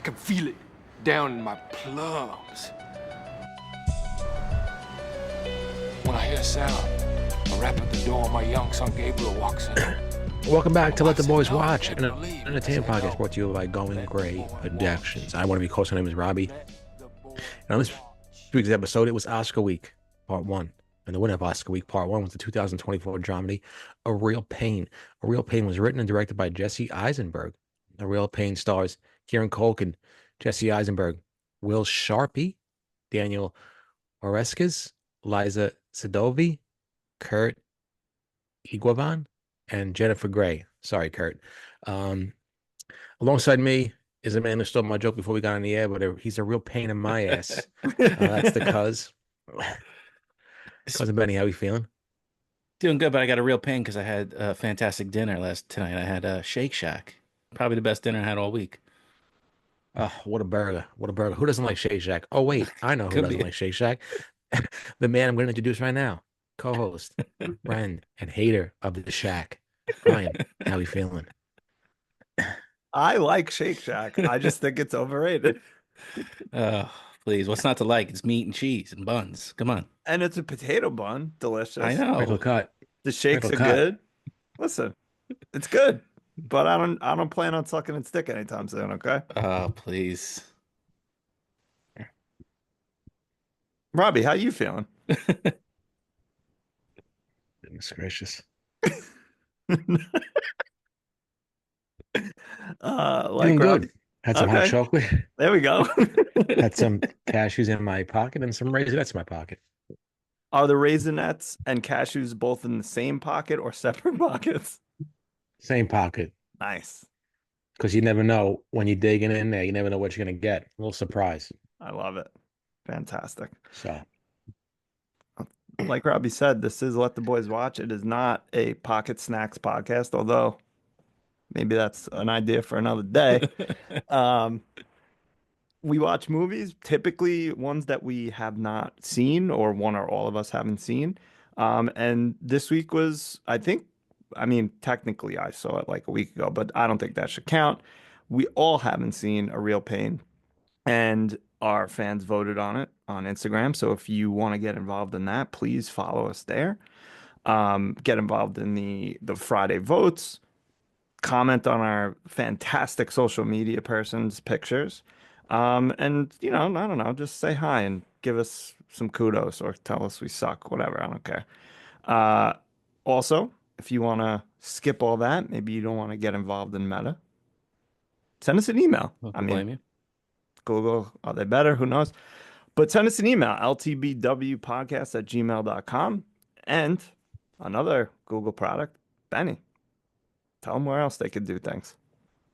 can feel it down in my plums. When I hear a sound, a rap at the door, my young son Gabriel walks in. Welcome back to Let the Boys Watch, an entertainment podcast brought to you by Going Gray Productions. I want to be close. My name is Robbie. And on this week's episode, it was Oscar Week, Part 1. And the winner of Oscar Week, Part 1, was the 2024 dramedy, A Real Pain. A Real Pain was written and directed by Jesse Eisenberg. A Real Pain stars Kieran Culkin, Jesse Eisenberg, Will Sharpe, Daniel Oreskes, Liza Sadovy, Kurt Egyiawan, and Jennifer Grey. Sorry, Kurt. Alongside me is a man who stole my joke before we got on the air, but he's a real pain in my ass. That's the cuz. Cousin Benny, how you feeling? Doing good, but I got a real pain because I had a fantastic dinner tonight. I had a Shake Shack, probably the best dinner I had all week. Oh, what a burger. What a burger. Who doesn't like Shake Shack? Oh, wait, I know who doesn't like Shake Shack. The man I'm going to introduce right now, co-host, friend, and hater of the Shack. Ryan, how you feeling? I like Shake Shack. I just think it's overrated. Please, what's not to like? It's meat and cheese and buns. Come on. And it's a potato bun. Delicious. I know. Pickle cut. The shakes Pickle are cut. good. Listen, it's good. But I don't plan on sucking its dick anytime soon, okay? Oh, please. Robbie, how you feeling? Goodness gracious. Doing good. Had some hot chocolate. There we go. Had some cashews in my pocket and some Raisinets in my pocket. Are the Raisinets and cashews both in the same pocket or separate pockets? Same pocket. Nice. Because you never know when you're digging in there. You never know what you're going to get. A little surprise. I love it. Fantastic. So, like Robbie said, this is Let the Boys Watch. It is not a pocket snacks podcast, although maybe that's an idea for another day. We watch movies, typically ones that we have not seen or one or all of us haven't seen. And this week was, technically I saw it like a week ago, but I don't think that should count. We all haven't seen A Real Pain, and our fans voted on it on Instagram. So if you want to get involved in that, please follow us there. Get involved in the Friday votes. Comment on our fantastic social media person's pictures. And, I don't know, just say hi and give us some kudos or tell us we suck, whatever. I don't care. Also, if you want to skip all that, maybe you don't want to get involved in Meta, send us an email. Blame you. Google, are they better? Who knows? But send us an email, ltbwpodcast@gmail.com. And another Google product, Benny. Tell them where else they could do things.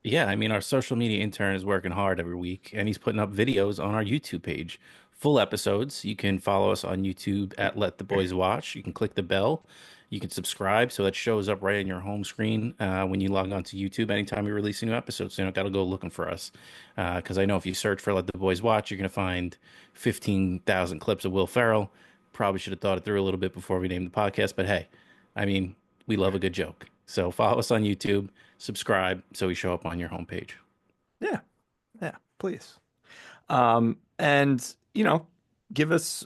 Yeah, our social media intern is working hard every week, and he's putting up videos on our YouTube page. Full episodes. You can follow us on YouTube at Let the Boys Watch. You can click the bell. You can subscribe so that shows up right in your home screen when you log on to YouTube anytime we release a new episode. So you don't got to go looking for us. Because I know if you search for Let the Boys Watch, you're going to find 15,000 clips of Will Ferrell. Probably should have thought it through a little bit before we named the podcast. But hey, we love a good joke. So follow us on YouTube, subscribe so we show up on your homepage. Yeah, please. And, give us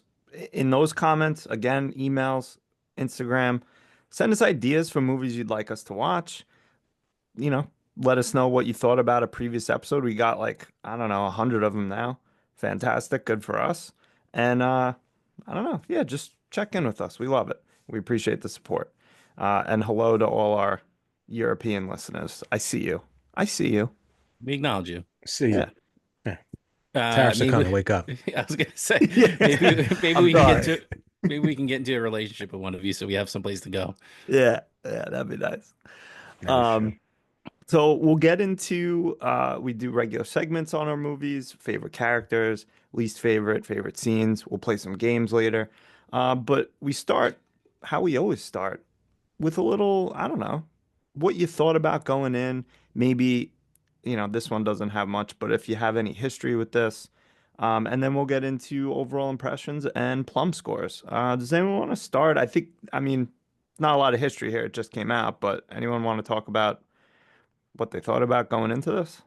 in those comments, again, emails, Instagram, send us ideas for movies you'd like us to watch. Let us know what you thought about a previous episode. We got 100 of them now. Fantastic. Good for us. And I don't know. Yeah, just check in with us. We love it. We appreciate the support. And hello to all our European listeners. I see you. We acknowledge you. See you. Yeah. Tariffs are coming. Wake up. I was going to say, maybe we can get into a relationship with one of you so we have someplace to go. Yeah, that'd be nice. So we'll get into, we do regular segments on our movies, favorite characters, least favorite scenes. We'll play some games later. But we start how we always start, with a little, I don't know, what you thought about going in. Maybe, this one doesn't have much, but if you have any history with this, and then we'll get into overall impressions and plum scores. Does anyone want to start? Not a lot of history here. It just came out, but anyone want to talk about what they thought about going into this?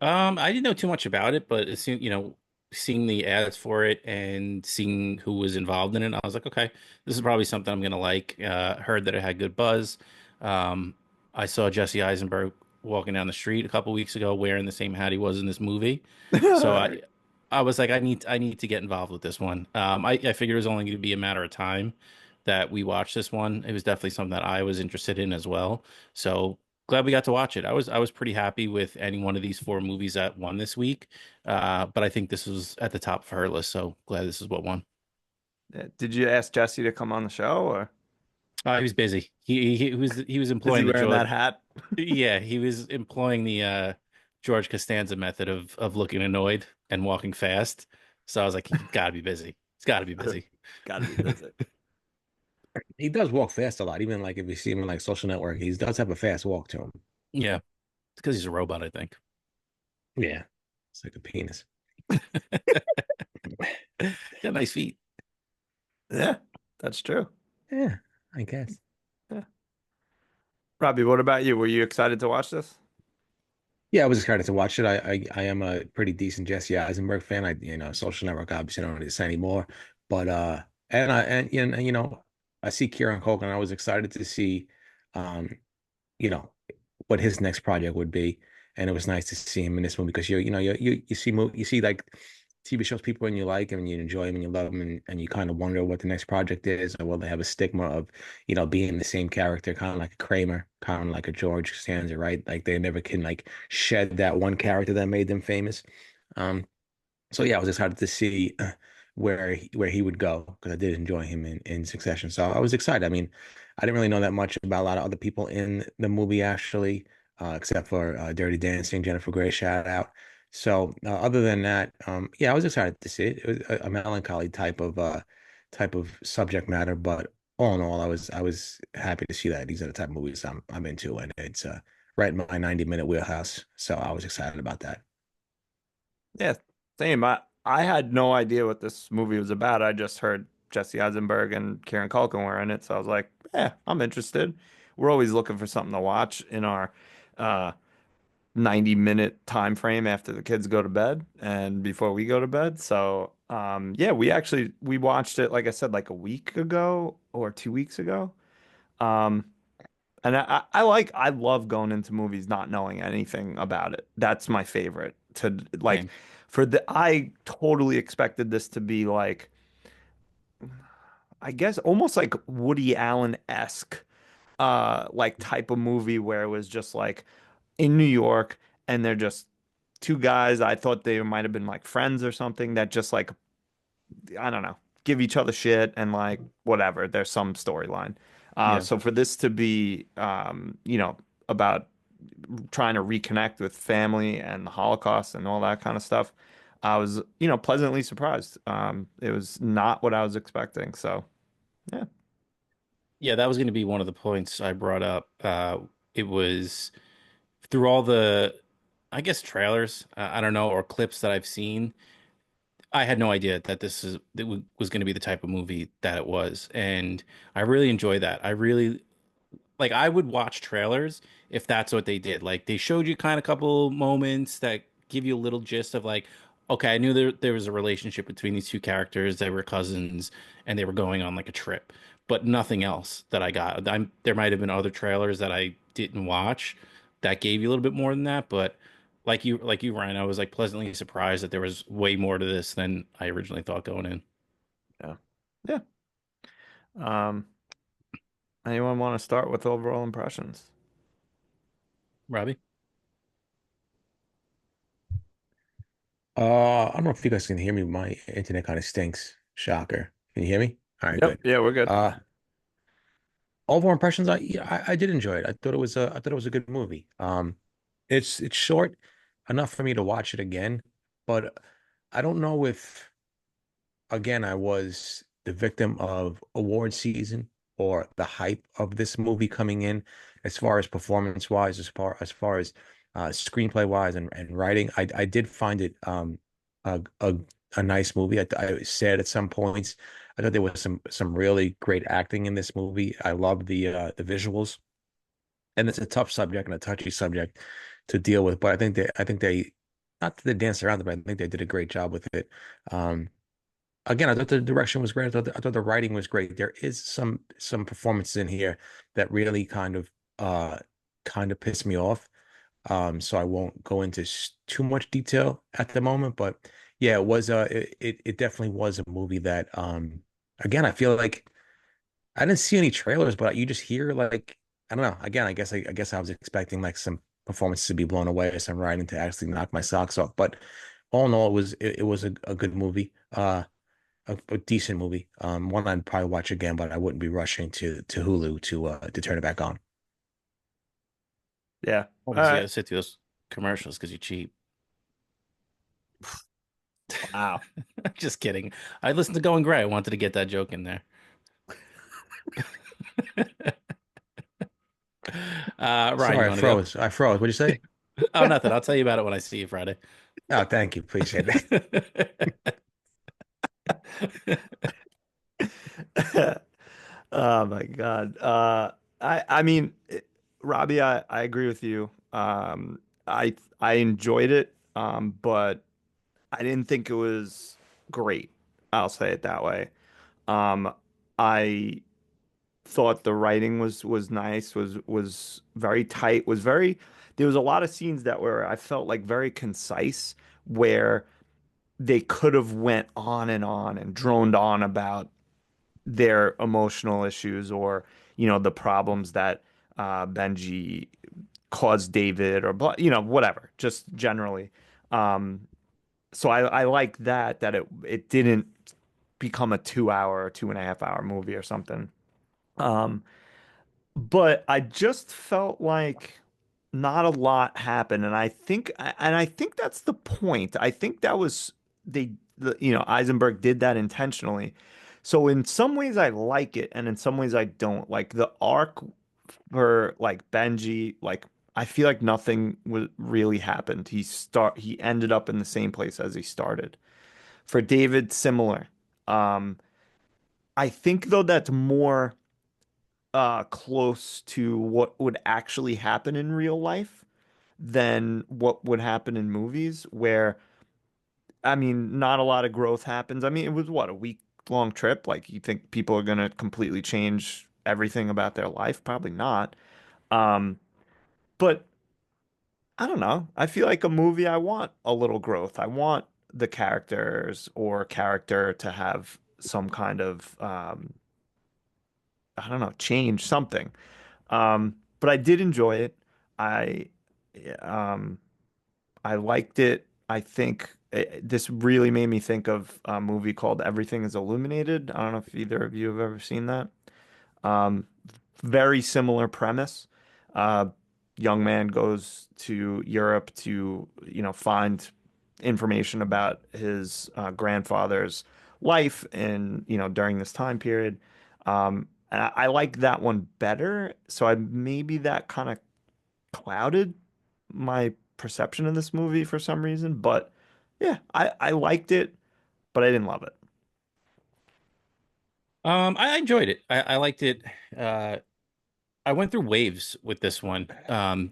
I didn't know too much about it, but as soon, seeing the ads for it and seeing who was involved in it, I was like, okay, this is probably something I'm gonna like. Heard that it had good buzz. Um, I saw Jesse Eisenberg walking down the street a couple weeks ago wearing the same hat he was in this movie. So I was like, I need to get involved with this one. I figured it was only going to be a matter of time that we watched this one. It was definitely something that I was interested in as well. So glad we got to watch it. I was pretty happy with any one of these four movies that won this week. But I think this was at the top of her list. So glad this is what won. Did you ask Jesse to come on the show, or He was busy. He was is he employing the wearing George. that hat? Yeah, he was employing the George Costanza method of looking annoyed and walking fast. So I was like, he's got to be busy. He's got to be busy. Got to be busy. He does walk fast a lot, even like if you see him in like social network, he does have a fast walk to him. Yeah, it's because he's a robot, I think. Yeah, it's like a penis. Got nice feet. Yeah, that's true. Yeah, I guess. Yeah. Robbie, what about you? Were you excited to watch this? Yeah, I was excited to watch it. I am a pretty decent Jesse Eisenberg fan. Social network obviously don't really say anymore, but I see Kieran Culkin. I was excited to see, um, you know, what his next project would be, and it was nice to see him in this movie because you see like TV shows people and you like them and you enjoy them and you love them and you kind of wonder what the next project is or will they have a stigma of being the same character, kind of like a Kramer, kind of like a George Costanza, right? Like they never can like shed that one character that made them famous. Um, so yeah, I was excited to see where he would go because I did enjoy him in Succession. So I was excited. I mean, I didn't really know that much about a lot of other people in the movie actually, except for Dirty Dancing, Jennifer Grey shout out. So other than that, yeah, I was excited to see it. It was a melancholy type of subject matter, but all in all, I was happy to see that these are the type of movies I'm into, and it's right in my 90-minute wheelhouse. So I was excited about that. Yeah, same. I had no idea what this movie was about. I just heard Jesse Eisenberg and Kieran Culkin were in it, so I was like, yeah, I'm interested. We're always looking for something to watch in our uh 90-minute time frame after the kids go to bed and before we go to bed. So, yeah, we watched it like I said like a week ago or 2 weeks ago. Um, and I love going into movies not knowing anything about it. That's my favorite. To like Same. I totally expected this to be like I guess almost like Woody Allen-esque like type of movie where it was just like in New York and they're just two guys. I thought they might have been like friends or something that just like I don't know, give each other shit and like whatever. There's some storyline. Yeah. So for this to be, about trying to reconnect with family and the Holocaust and all that kind of stuff, I was, pleasantly surprised. It was not what I was expecting. So yeah, Yeah, that was going to be one of the points I brought up. It was through all the, I guess, trailers, I don't know, or clips that I've seen. I had no idea that was going to be the type of movie that it was, and I really enjoy that. I really like. I would watch trailers if that's what they did. Like they showed you kind of couple moments that give you a little gist of like, okay, I knew there was a relationship between these two characters. They were cousins, and they were going on like a trip, but nothing else that I got. There might have been other trailers that I didn't watch that gave you a little bit more than that, but like you, Ryan, I was like pleasantly surprised that there was way more to this than I originally thought going in. yeah, yeah. Um, Anyone want to start with overall impressions? Robbie? I don't know if you guys can hear me. My internet kind of stinks. Shocker. Can you hear me? All right, Yep. good. Yeah, we're good. Overall impressions, yeah, I did enjoy it. I thought it was a good movie. It's short enough for me to watch it again, but I don't know if again I was the victim of award season or the hype of this movie coming in as far as performance wise, as far as screenplay wise and writing. I did find it a, a a nice movie. I said at some points I thought there was some really great acting in this movie. I love the visuals, and it's a tough subject and a touchy subject to deal with. But I think they not that they danced around it, but I think they did a great job with it. Um, Again, I thought the direction was great. I thought the writing was great. There is some performances in here that really kind of pissed me off. So I won't go into too much detail at the moment, but yeah, it definitely was a movie that again, I feel like I didn't see any trailers, but you just hear like I don't know. Again, I guess I was expecting like some performances to be blown away or some writing to actually knock my socks off. But all in all, it was a good movie. A decent movie. One I'd probably watch again, but I wouldn't be rushing to Hulu to turn it back on. Yeah. All Obviously, you right. gotta sit through those commercials because you're cheap. Wow. Just kidding. I listened to Going Gray. I wanted to get that joke in there. Ryan, you Sorry, I want to go? froze. I froze. What'd you say? Oh, nothing. I'll tell you about it when I see you Friday. Oh, thank you. Appreciate that. Oh my God. I mean, Robbie, I agree with you. I enjoyed it, but I didn't think it was great. I'll say it that way. Um, I thought the writing was nice, was very tight, was very there was a lot of scenes that were I felt like very concise where they could have went on and droned on about their emotional issues or the problems that Benji caused David or whatever just generally so I like that it didn't become a 2 hour or 2.5 hour movie or something um but I just felt like not a lot happened and I think that's the point. I think that was Eisenberg did that intentionally. So in some ways I like it and in some ways I don't. Like the arc for like Benji, like I feel like nothing was really happened. He ended up in the same place as he started. For David, similar. Um I think though that's more close to what would actually happen in real life than what would happen in movies, where, I mean, not a lot of growth happens. I mean, it was what, a week long trip? Like, you think people are going to completely change everything about their life? Probably not. Um, but I don't know. I feel like a movie, I want a little growth. I want the characters or character to have some kind of, I don't know, change something. But I did enjoy it. I um I liked it. I think this really made me think of a movie called Everything is Illuminated. I don't know if either of you have ever seen that. Um, Very similar premise. Uh, Young man goes to Europe to, find information about his grandfather's life and, during this time period. And I like that one better. So maybe that kind of clouded my perception of this movie for some reason. But yeah, I liked it, but I didn't love it. I enjoyed it. I liked it. Uh, I went through waves with this one.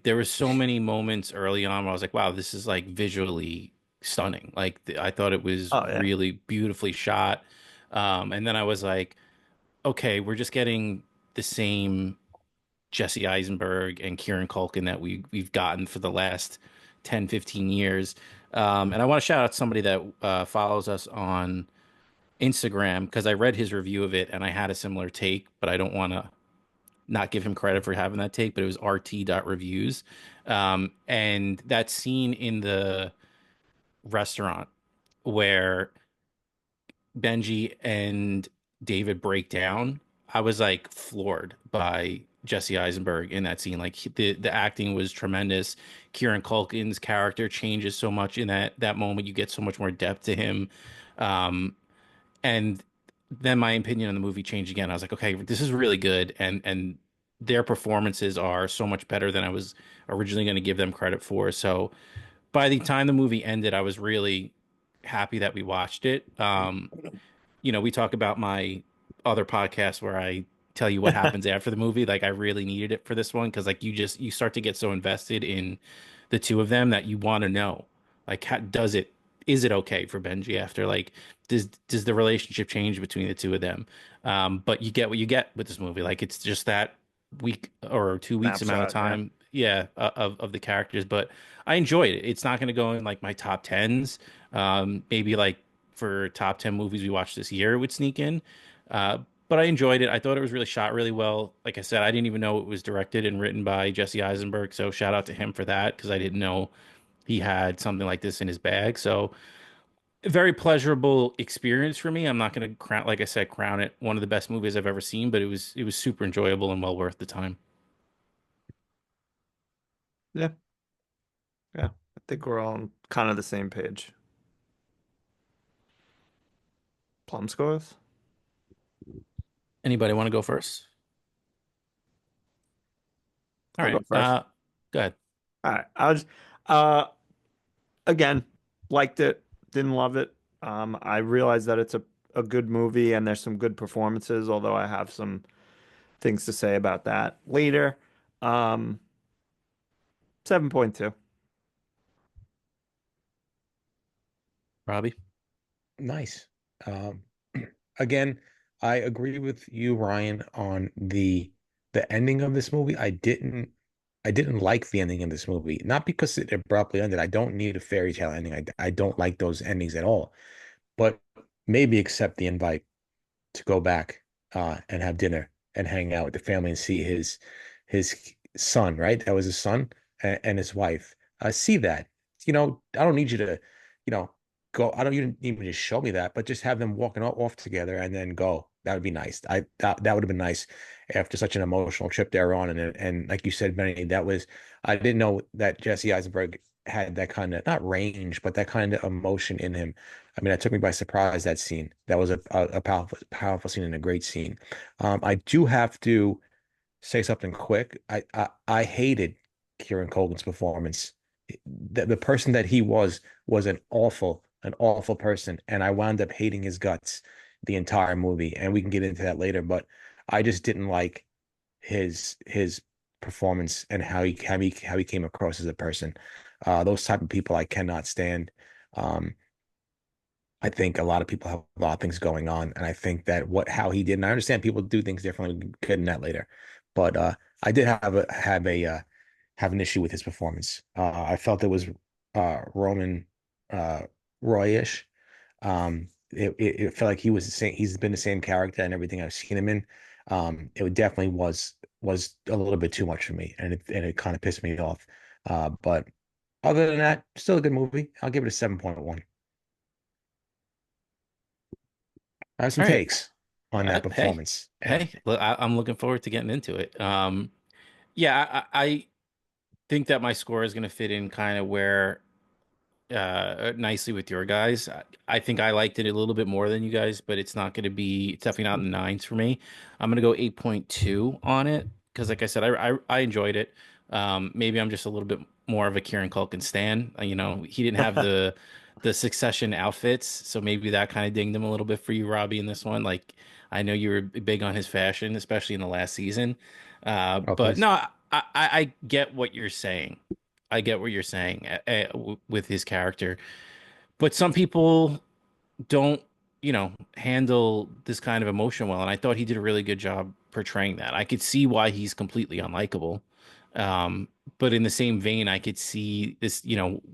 There were so many moments early on where I was like, wow, this is like visually stunning. Like I thought it was Oh yeah. really beautifully shot. And then I was like, okay, we're just getting the same Jesse Eisenberg and Kieran Culkin that we've gotten for the last 10, 15 years. And I want to shout out somebody that follows us on Instagram because I read his review of it and I had a similar take, but I don't want to not give him credit for having that take, but it was rt.reviews. And that scene in the restaurant where Benji and David break down, I was like floored by Jesse Eisenberg in that scene. Like the acting was tremendous. Kieran Culkin's character changes so much in that moment. You get so much more depth to him. Um, and then my opinion on the movie changed again. I was like, okay, this is really good, and their performances are so much better than I was originally going to give them credit for. So by the time the movie ended, I was really happy that we watched it. We talk about my other podcast where I tell you what happens after the movie. Like I really needed it for this one because like you start to get so invested in the two of them that you want to know Like, does it is it okay for Benji after like does the relationship change between the two of them? But you get what you get with this movie. Like it's just that week or 2 weeks amount of Snapshot, yeah. time, yeah, of the characters. But I enjoyed it. It's not going to go in like my top tens. Maybe like for top 10 movies we watched this year it would sneak in. Uh, but I enjoyed it. I thought it was really shot really well. Like I said, I didn't even know it was directed and written by Jesse Eisenberg. So shout out to him for that because I didn't know he had something like this in his bag. So a very pleasurable experience for me. I'm not going to crown, like I said, crown it one of the best movies I've ever seen, but it was super enjoyable and well worth the time. Yeah. Yeah. I think we're all on kind of the same page. Plum scores? Anybody want to go first? All I'll right. go first. Go ahead. All right. I was uh again, liked it, didn't love it. I realize that it's a good movie and there's some good performances, although I have some things to say about that later. Um, 7.2. Robbie. Nice. Um, again, I agree with you, Ryan, on the ending of this movie. I didn't like the ending of this movie, not because it abruptly ended. I don't need a fairy tale ending. I don't like those endings at all. But maybe accept the invite to go back and have dinner and hang out with the family and see his son, right? That was his son and his wife. See that. I don't need you to, go. I don't even need you to show me that, but just have them walking off together and then go. That would be nice. That would have been nice after such an emotional trip they're on. And like you said, Benny, I didn't know that Jesse Eisenberg had that kind of not range, but that kind of emotion in him. I mean, that took me by surprise, that scene. That was a powerful scene and a great scene. I do have to say something quick. I hated Kieran Culkin's performance. The person that he was an awful person, and I wound up hating his guts the entire movie. And we can get into that later, but I just didn't like his performance and how he came across as a person. Those type of people I cannot stand. Um, I think a lot of people have a lot of things going on, and I think that how he did, and I understand people do things differently. We can get in that later, but I did have an issue with his performance. I felt it was Roman Roy-ish. It felt like he was the same. He's been the same character and everything I've seen him in. It definitely was a little bit too much for me, and it kind of pissed me off. But other than that, still a good movie. I'll give it a 7.1. I have some All right. takes on that Hey, performance. hey, look, I'm looking forward to getting into it. Yeah, I think that my score is going to fit in kind of where nicely with your guys. I think I liked it a little bit more than you guys, but it's definitely not in the nines for me. I'm gonna go 8.2 on it because, like I said, I enjoyed it. Maybe I'm just a little bit more of a Kieran Culkin stan. He didn't have the Succession outfits, so maybe that kind of dinged him a little bit for you, Robbie, in this one. Like, I know you were big on his fashion, especially in the last season. Oh, But please. no, I get what you're saying. I get what you're saying with his character, but some people don't, handle this kind of emotion well, and I thought he did a really good job portraying that. I could see why he's completely unlikable, um, but in the same vein, I could see this,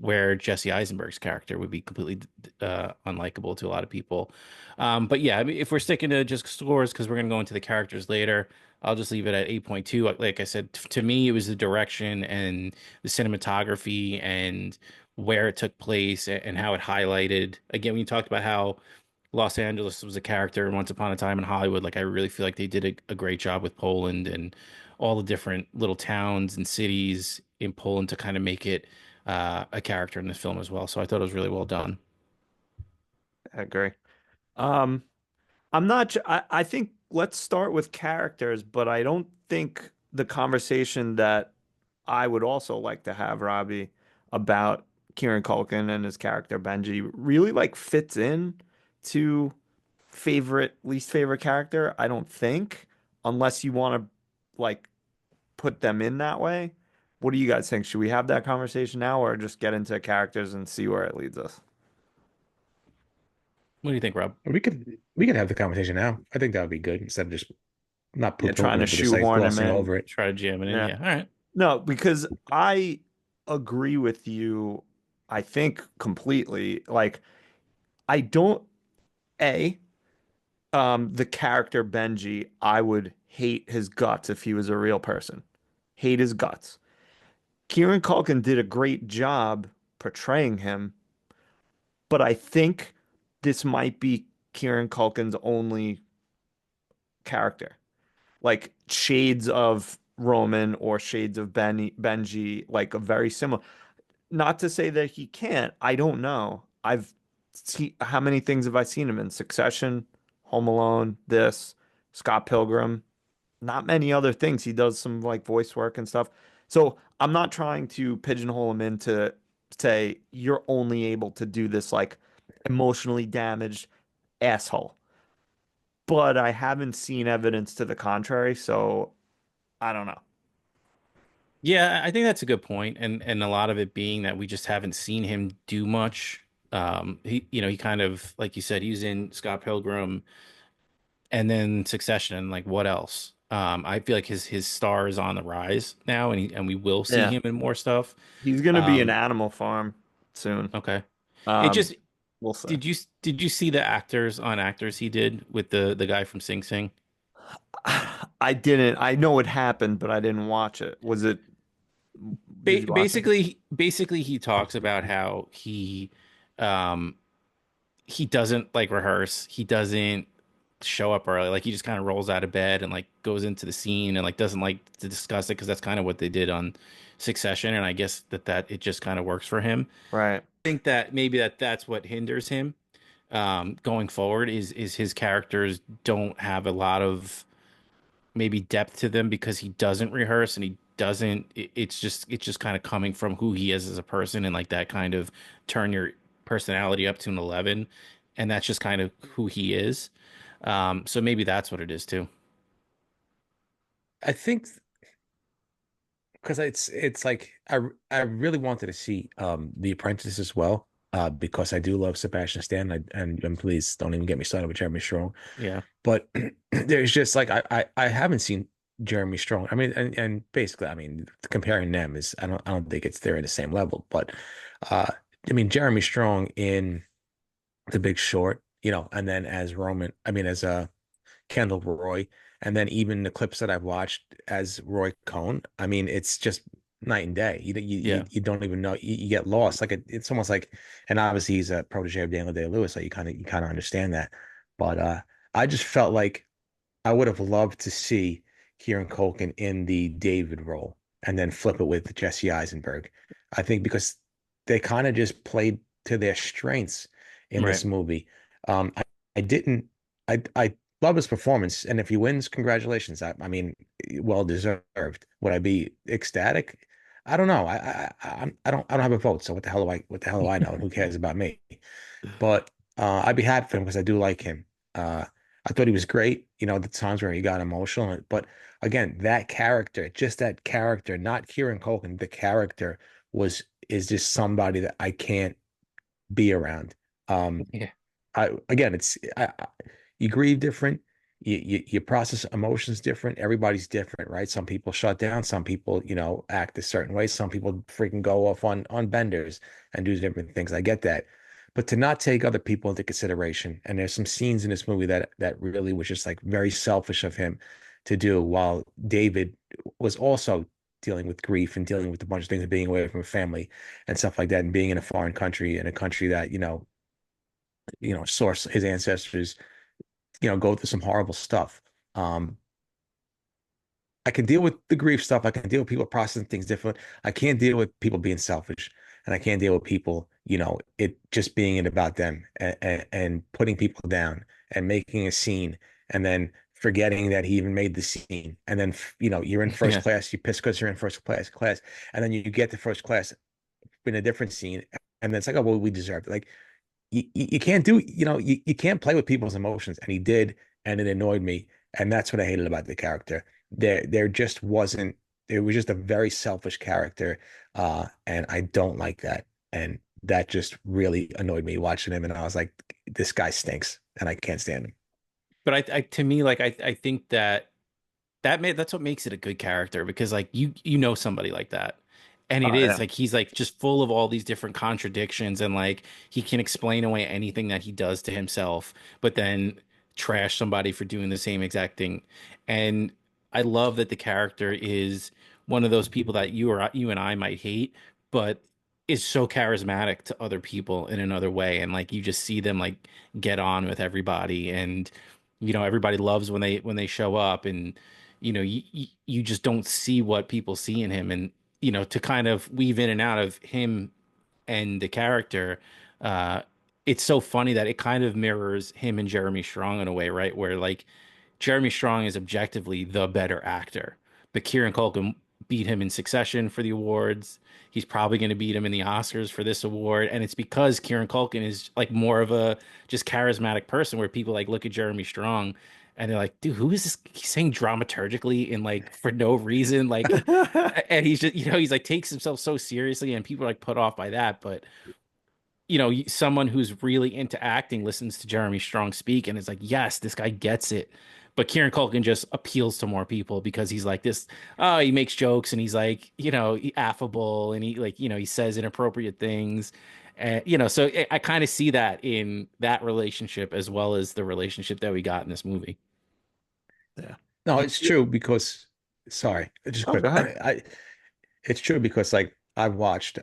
where Jesse Eisenberg's character would be completely unlikable to a lot of people. But yeah, I mean, if we're sticking to just scores, because we're going to go into the characters later, I'll just leave it at 8.2. Like I said, to me, it was the direction and the cinematography and where it took place and how it highlighted. Again, when you talked about how Los Angeles was a character in Once Upon a Time in Hollywood, like I really feel like they did a great job with Poland and all the different little towns and cities in Poland to kind of make it a character in this film as well. So I thought it was really well done. I agree. Um, I'm not, I think let's start with characters, but I don't think the conversation that I would also like to have, Robbie, about Kieran Culkin and his character Benji really like fits in to least favorite character. I don't think, unless you want to like put them in that way. what do you guys think? Should we have that conversation now or just get into characters and see where it leads us? What do you think, Rob? We could have the conversation now. I think that would be good instead of just not Yeah, trying to but just like shoehorn him glossing in. over it. Try to jam it in. Yeah. Yeah. All right. No, because I agree with you, I think completely. Like, I don't, A, the character Benji, I would hate his guts if he was a real person. Hate his guts. Kieran Culkin did a great job portraying him, but I think this might be Kieran Culkin's only character. Like shades of Roman or shades of Benji, like a very similar. Not to say that he can't. I don't know. I've seen how many things have I seen him in? Succession, Home Alone, this, Scott Pilgrim. Not many other things. He does some like voice work and stuff. So I'm not trying to pigeonhole him into say you're only able to do this like emotionally damaged asshole. But I haven't seen evidence to the contrary, so I don't know. Yeah, I think that's a good point, and a lot of it being that we just haven't seen him do much. He kind of like you said, he was in Scott Pilgrim and then Succession, and like what else? I feel like his star is on the rise now, and we will see Yeah. him in more stuff. He's gonna be an Um, Animal Farm soon. okay. It Um, just we'll see. did you see the actors on actors he did with the guy from Sing Sing? I didn't. I know it happened, but I didn't watch it. Was it? Did you watch it? Basically he talks about how um he doesn't like rehearse. He doesn't show up early. Like he just kind of rolls out of bed and like goes into the scene and like doesn't like to discuss it because that's kind of what they did on Succession. And I guess that it just kind of works for him. Right. I think that maybe that's what hinders him going forward is his characters don't have a lot of maybe depth to them because he doesn't rehearse and he doesn't it's just kind of coming from who he is as a person and like that kind of turn your personality up to an 11 and that's just kind of who he is. So maybe that's what it is too. I think because it's like I really wanted to see The Apprentice as well because I do love Sebastian Stan and please don't even get me started with Jeremy Strong. Yeah. But there's just like I haven't seen Jeremy Strong. I mean, and basically, I mean, comparing them is I don't think it's they're in the same level. But uh, I mean, Jeremy Strong in The Big Short, and then as Roman, I mean, as Kendall Roy, and then even the clips that I've watched as Roy Cohn. I mean, it's just night and day. Yeah. You don't even know. You get lost. Like it's almost like, and obviously he's a protege of Daniel Day-Lewis, so you kind of understand that. But I just felt like I would have loved to see Kieran Culkin in the David role and then flip it with Jesse Eisenberg. I think because they kind of just played to their strengths in Right. this movie. I didn't. I love his performance, and if he wins, congratulations. I mean, well deserved. Would I be ecstatic? I don't know. I don't have a vote. So what the hell do I know? Who cares about me? But I'd be happy for him because I do like him. I thought he was great. The times where he got emotional, but again, just that character, not Kieran Culkin, the character is just somebody that I can't be around. Um, Yeah. you grieve different. You process emotions different. Everybody's different, right? Some people shut down. Some people, act a certain way. Some people freaking go off on benders and do different things. I get that, but to not take other people into consideration. And there's some scenes in this movie that really was just like very selfish of him to do, while David was also dealing with grief and dealing with a bunch of things and being away from family and stuff like that, and being in a foreign country, in a country that source his ancestors, go through some horrible stuff. Um, I can deal with the grief stuff. I can deal with people processing things different. I can't deal with people being selfish, and I can't deal with people, it just being it about them and putting people down and making a scene and then forgetting that he even made the scene. And then, you're in first Yeah. class, you piss because you're in first class, and then you get to first class in a different scene, and then it's like, oh, well, we deserved it. Like, you can't you can't play with people's emotions, and he did, and it annoyed me, and that's what I hated about the character. There just wasn't it was just a very selfish character, and I don't like that. And that just really annoyed me watching him. And I was like, this guy stinks, and I can't stand him. But I to me, like I think that that's what makes it a good character because like you know somebody like that. And it Oh is yeah. like he's like just full of all these different contradictions and like he can explain away anything that he does to himself, but then trash somebody for doing the same exact thing. And I love that the character is one of those people that you and I might hate, but is so charismatic to other people in another way. And like you just see them like get on with everybody and everybody loves when they show up and you just don't see what people see in him and to kind of weave in and out of him and the character uh it's so funny that it kind of mirrors him and Jeremy Strong in a way, right? Where like Jeremy Strong is objectively the better actor, but Kieran Culkin beat him in Succession for the awards. He's probably going to beat him in the Oscars for this award, and it's because Kieran Culkin is like more of a just charismatic person, where people like look at Jeremy Strong and they're like, "Dude, who is this? He's saying dramaturgically and like for no reason, like." And he's just, he's like takes himself so seriously, and people are like put off by that. But someone who's really into acting listens to Jeremy Strong speak and it's like, yes, this guy gets it. But Kieran Culkin just appeals to more people because he's like this, oh, he makes jokes and he's like, affable and he like, he says inappropriate things. And, so I kind of see that in that relationship as well as the relationship that we got in this movie. Yeah. No, it's true because, sorry, just Oh, quick. go ahead. It's true because like I've watched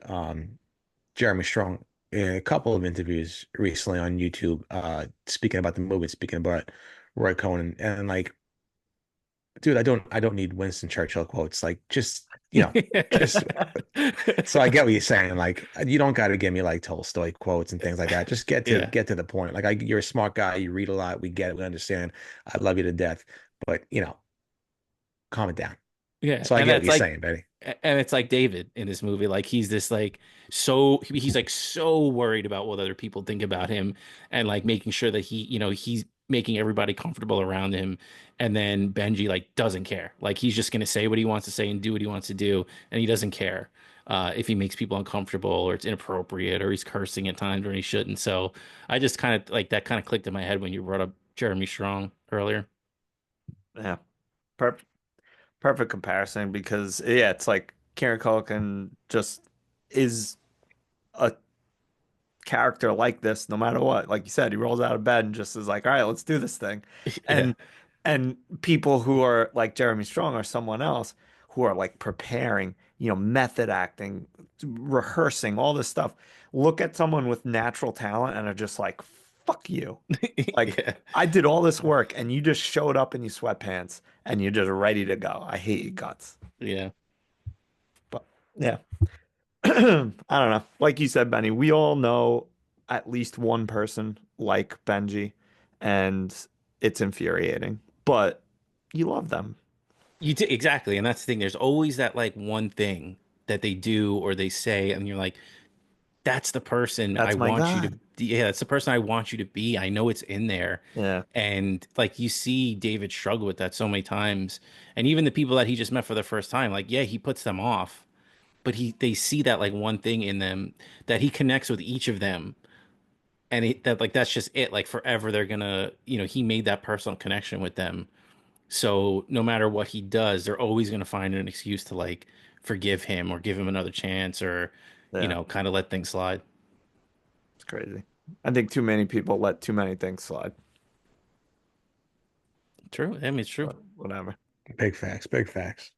Jeremy Strong in a couple of interviews recently on YouTube, speaking about the movie, speaking about Roy Cohn, and like, dude, I don't need Winston Churchill quotes. Like, just so I get what you're saying. Like, you don't got to give me like Tolstoy quotes and things like that. Just Yeah. get to the point. Like, you're a smart guy. You read a lot. We get it. We understand. I love you to death. But calm it down. Yeah. So I And get what that's you're like, saying, Betty. and it's like David in this movie. Like he's this like he's like so worried about what other people think about him and like making sure that he's making everybody comfortable around him. And then Benji like doesn't care. Like he's just gonna say what he wants to say and do what he wants to do, and he doesn't care if he makes people uncomfortable or it's inappropriate or he's cursing at times when he shouldn't. So I just kind of like that kind of clicked in my head when you brought up Jeremy Strong earlier. Yeah. Perfect. Perfect comparison because yeah, it's like Kieran Culkin just is a character like this no matter what. Like you said, he rolls out of bed and just is like, all right, let's do this thing. Yeah. And and people who are like Jeremy Strong or someone else who are like preparing, method acting, rehearsing, all this stuff, look at someone with natural talent and are just like, fuck you. Like Yeah. I did all this work and you just showed up in your sweatpants and you're just ready to go. I hate you guts. Yeah. But yeah. I don't know. Like you said, Benny, we all know at least one person like Benji, and it's infuriating, but you love them. You do exactly, and that's the thing. There's always that like one thing that they do or they say, and you're like, "That's the person I That's my want you to." God. Yeah, that's the person I want you to be. I know it's in there, Yeah. and like you see David struggle with that so many times, and even the people that he just met for the first time, like yeah, he puts them off, but they see that like one thing in them that he connects with each of them, and that like that's just it. Like forever, they're gonna, he made that personal connection with them. So no matter what he does, they're always going to find an excuse to like forgive him or give him another chance or, Yeah. kind of let things slide. It's crazy. I think too many people let too many things slide, True. I mean, it's true. but whatever. Big facts. Big facts.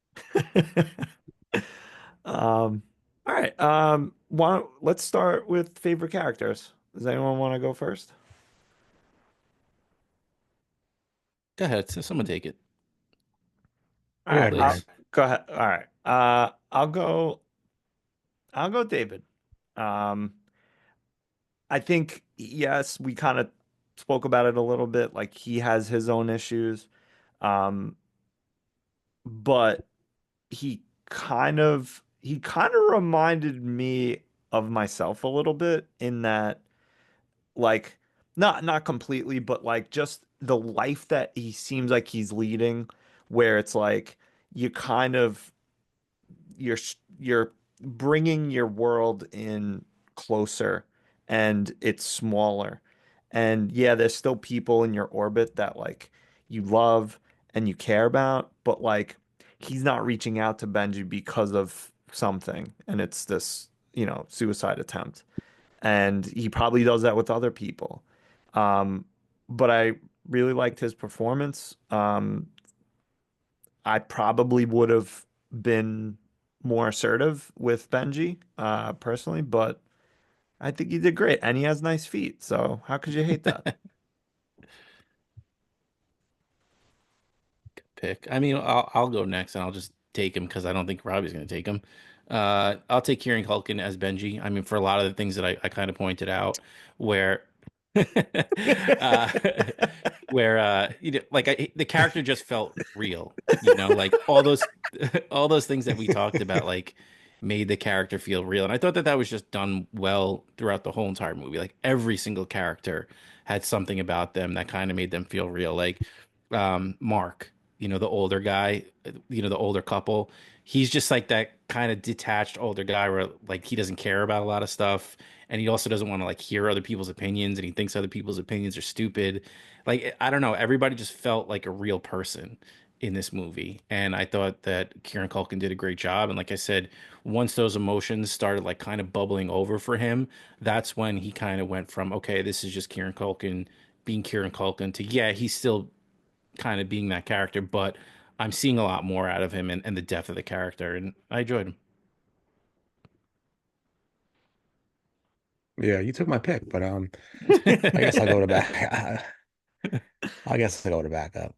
All right. Let's start with favorite characters. Does anyone want to go first? Go ahead. Someone take it, All Go right. ahead, please. Ryan. Go ahead. All right. I'll go David. Um, I think yes, we kind of spoke about it a little bit. Like he has his own issues, um, but he kind of reminded me of myself a little bit in that like not completely, but like just the life that he seems like he's leading, where it's like you kind of you're bringing your world in closer and it's smaller. And yeah, there's still people in your orbit that like you love and you care about, but like he's not reaching out to Benji because of something, and it's this, suicide attempt. And he probably does that with other people. Um, but I really liked his performance. I probably would have been more assertive with Benji, personally, but I think he did great, and he has nice feet. So how could you hate that? Pick. I mean, I'll go next and I'll just take him because I don't think Robbie's going to take him. I'll take Kieran Culkin as Benji. I mean, for a lot of the things that I kind of pointed out, where, uh, like the character just felt real. Like all those, all those things that we talked about, like made the character feel real, and I thought that that was just done well throughout the whole entire movie. Like every single character had something about them that kind of made them feel real. Like Mark, the older guy, the older couple. He's just like that kind of detached older guy where like he doesn't care about a lot of stuff, and he also doesn't want to like hear other people's opinions, and he thinks other people's opinions are stupid. Like I don't know, everybody just felt like a real person in this movie, and I thought that Kieran Culkin did a great job. And like I said, once those emotions started like kind of bubbling over for him, that's when he kind of went from, okay, this is just Kieran Culkin being Kieran Culkin to, yeah, he's still kind of being that character, but I'm seeing a lot more out of him and the depth of the character, and I enjoyed him. Yeah, you took my pick, but I guess I'll go to back. I guess I'll go to backup.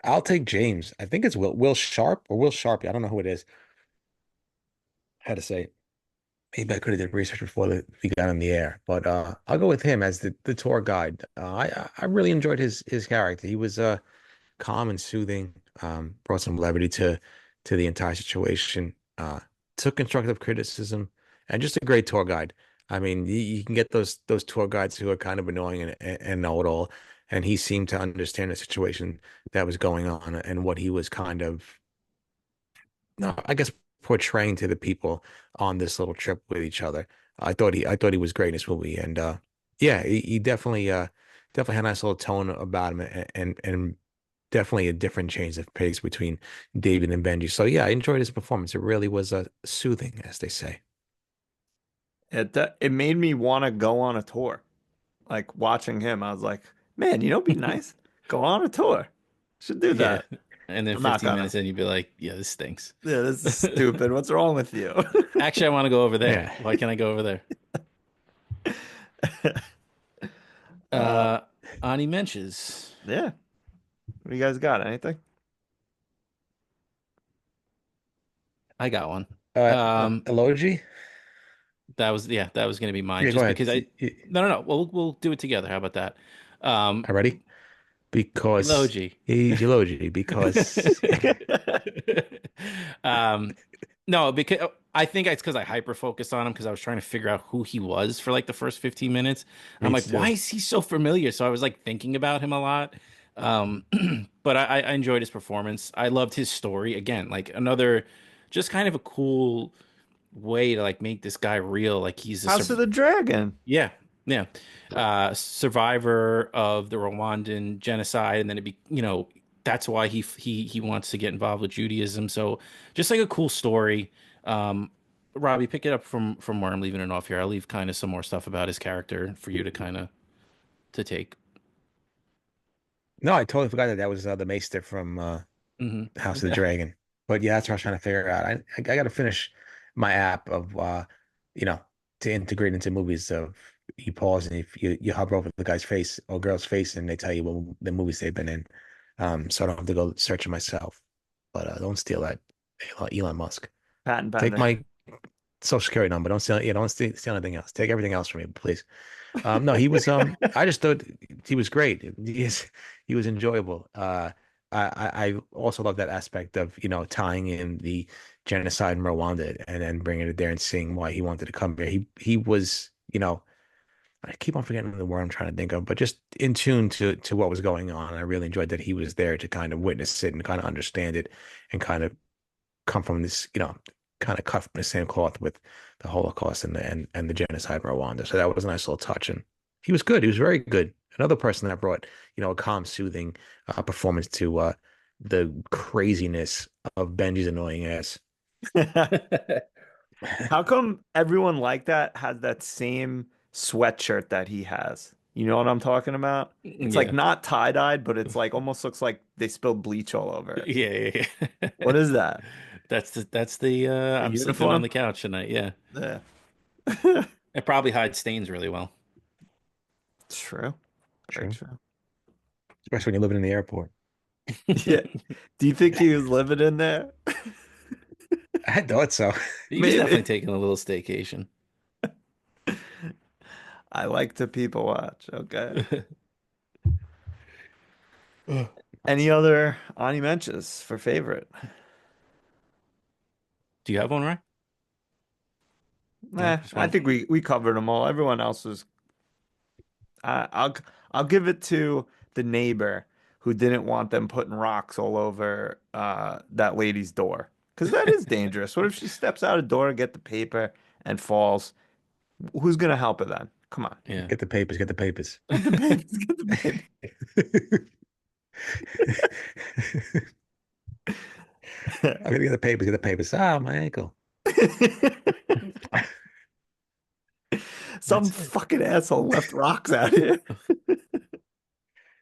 I'll take James. I think it's Will Sharpe or Will Sharpe. I don't know who it is. How to say it. Maybe I could have did research before we got on the air, but I'll go with him as the tour guide. I really enjoyed his character. He was calm and soothing. Brought some levity to the entire situation. Took constructive criticism, and just a great tour guide. I mean, you can get those tour guides who are kind of annoying and know it all, and he seemed to understand the situation that was going on and what he was kind of, no, I guess portraying to the people on this little trip with each other. I thought he was great in this movie, and yeah, he definitely had a nice little tone about him, and definitely a different change of pace between David and Benji. So yeah, I enjoyed his performance. It really was soothing, as they say. It made me want to go on a tour. Like watching him, I was like, man, be nice. Go on a tour. Should do Yeah. that. And then I'm not 15 gonna. minutes in, you'd be like, yeah, this stinks. Yeah, this is stupid. What's wrong with you? Actually, I want to go over there. Yeah. Why can't I go over there? Uh, Uh, Ani Menches. yeah. What do you guys got? Anything? I got one. Uh, Um, Elogy? that was gonna be mine. Yeah, go Just ahead. because no, no, no. We'll do it together. How about that? Um, Already? Because Elogy. he's Elogy, because um, no, because I think it's because I hyper focused on him because I was trying to figure out who he was for like the first 15 minutes. I'm me like, why too. is he so familiar? So I was like thinking about him a lot. Um, but I enjoyed his performance. I loved his story. Again, like another just kind of a cool way to like make this guy real. Like he's a House of the Dragon. yeah, yeah. Survivor of the Rwandan genocide, and then that's why he wants to get involved with Judaism. So just like a cool story. Robbie, pick it up from where I'm leaving it off here. I'll leave kind of some more stuff about his character for you to kind of to take. No, I totally forgot that was the Maester from House of the Yeah. Dragon. But yeah, that's what I was trying to figure out. I got to finish my app of you know, to integrate into movies of you pause and if you hover over the guy's face or girl's face and they tell you what the movies they've been in. So I don't have to go search it myself. But don't steal that, Elon Musk. Patent Take pending. my social security number. Don't steal, don't steal anything else. Take everything else from me, please. No, he was I just thought he was great. He was enjoyable. I also love that aspect of, tying in the genocide in Rwanda and then bringing it there and seeing why he wanted to come here. He was, I keep on forgetting the word I'm trying to think of, but just in tune to what was going on. I really enjoyed that he was there to kind of witness it and kind of understand it and kind of come from this, kind of cut from the same cloth with the Holocaust and the genocide in Rwanda. So that was a nice little touch, and he was good. He was very good. Another person that brought, a calm, soothing performance to the craziness of Benji's annoying ass. How come everyone like that has that same sweatshirt that he has? You know what I'm talking about? It's like Yeah. not tie-dyed, but it's like almost looks like they spilled bleach all over it. Yeah. What is that? That's the A I'm sleeping on uniform? the couch tonight. Yeah. Yeah. It probably hides stains really well. True. Very True. true. Especially when you're living in the airport. Yeah. Do you think he was living in there? I thought so. He was definitely Maybe. taking a little staycation. I like to people watch. Okay. Any other Ani mentions for favorite? Do you have one, right? No, just I one. think we covered them all. Everyone else was. I'll give it to the neighbor who didn't want them putting rocks all over that lady's door because that is dangerous. What if she steps out a door, get the paper, and falls? Who's gonna help her then? Come on, Yeah. Get the papers, get the papers. get the papers, get the I'm gonna get the papers, get the papers. Ah, my ankle. Some That's it. fucking asshole left rocks out here.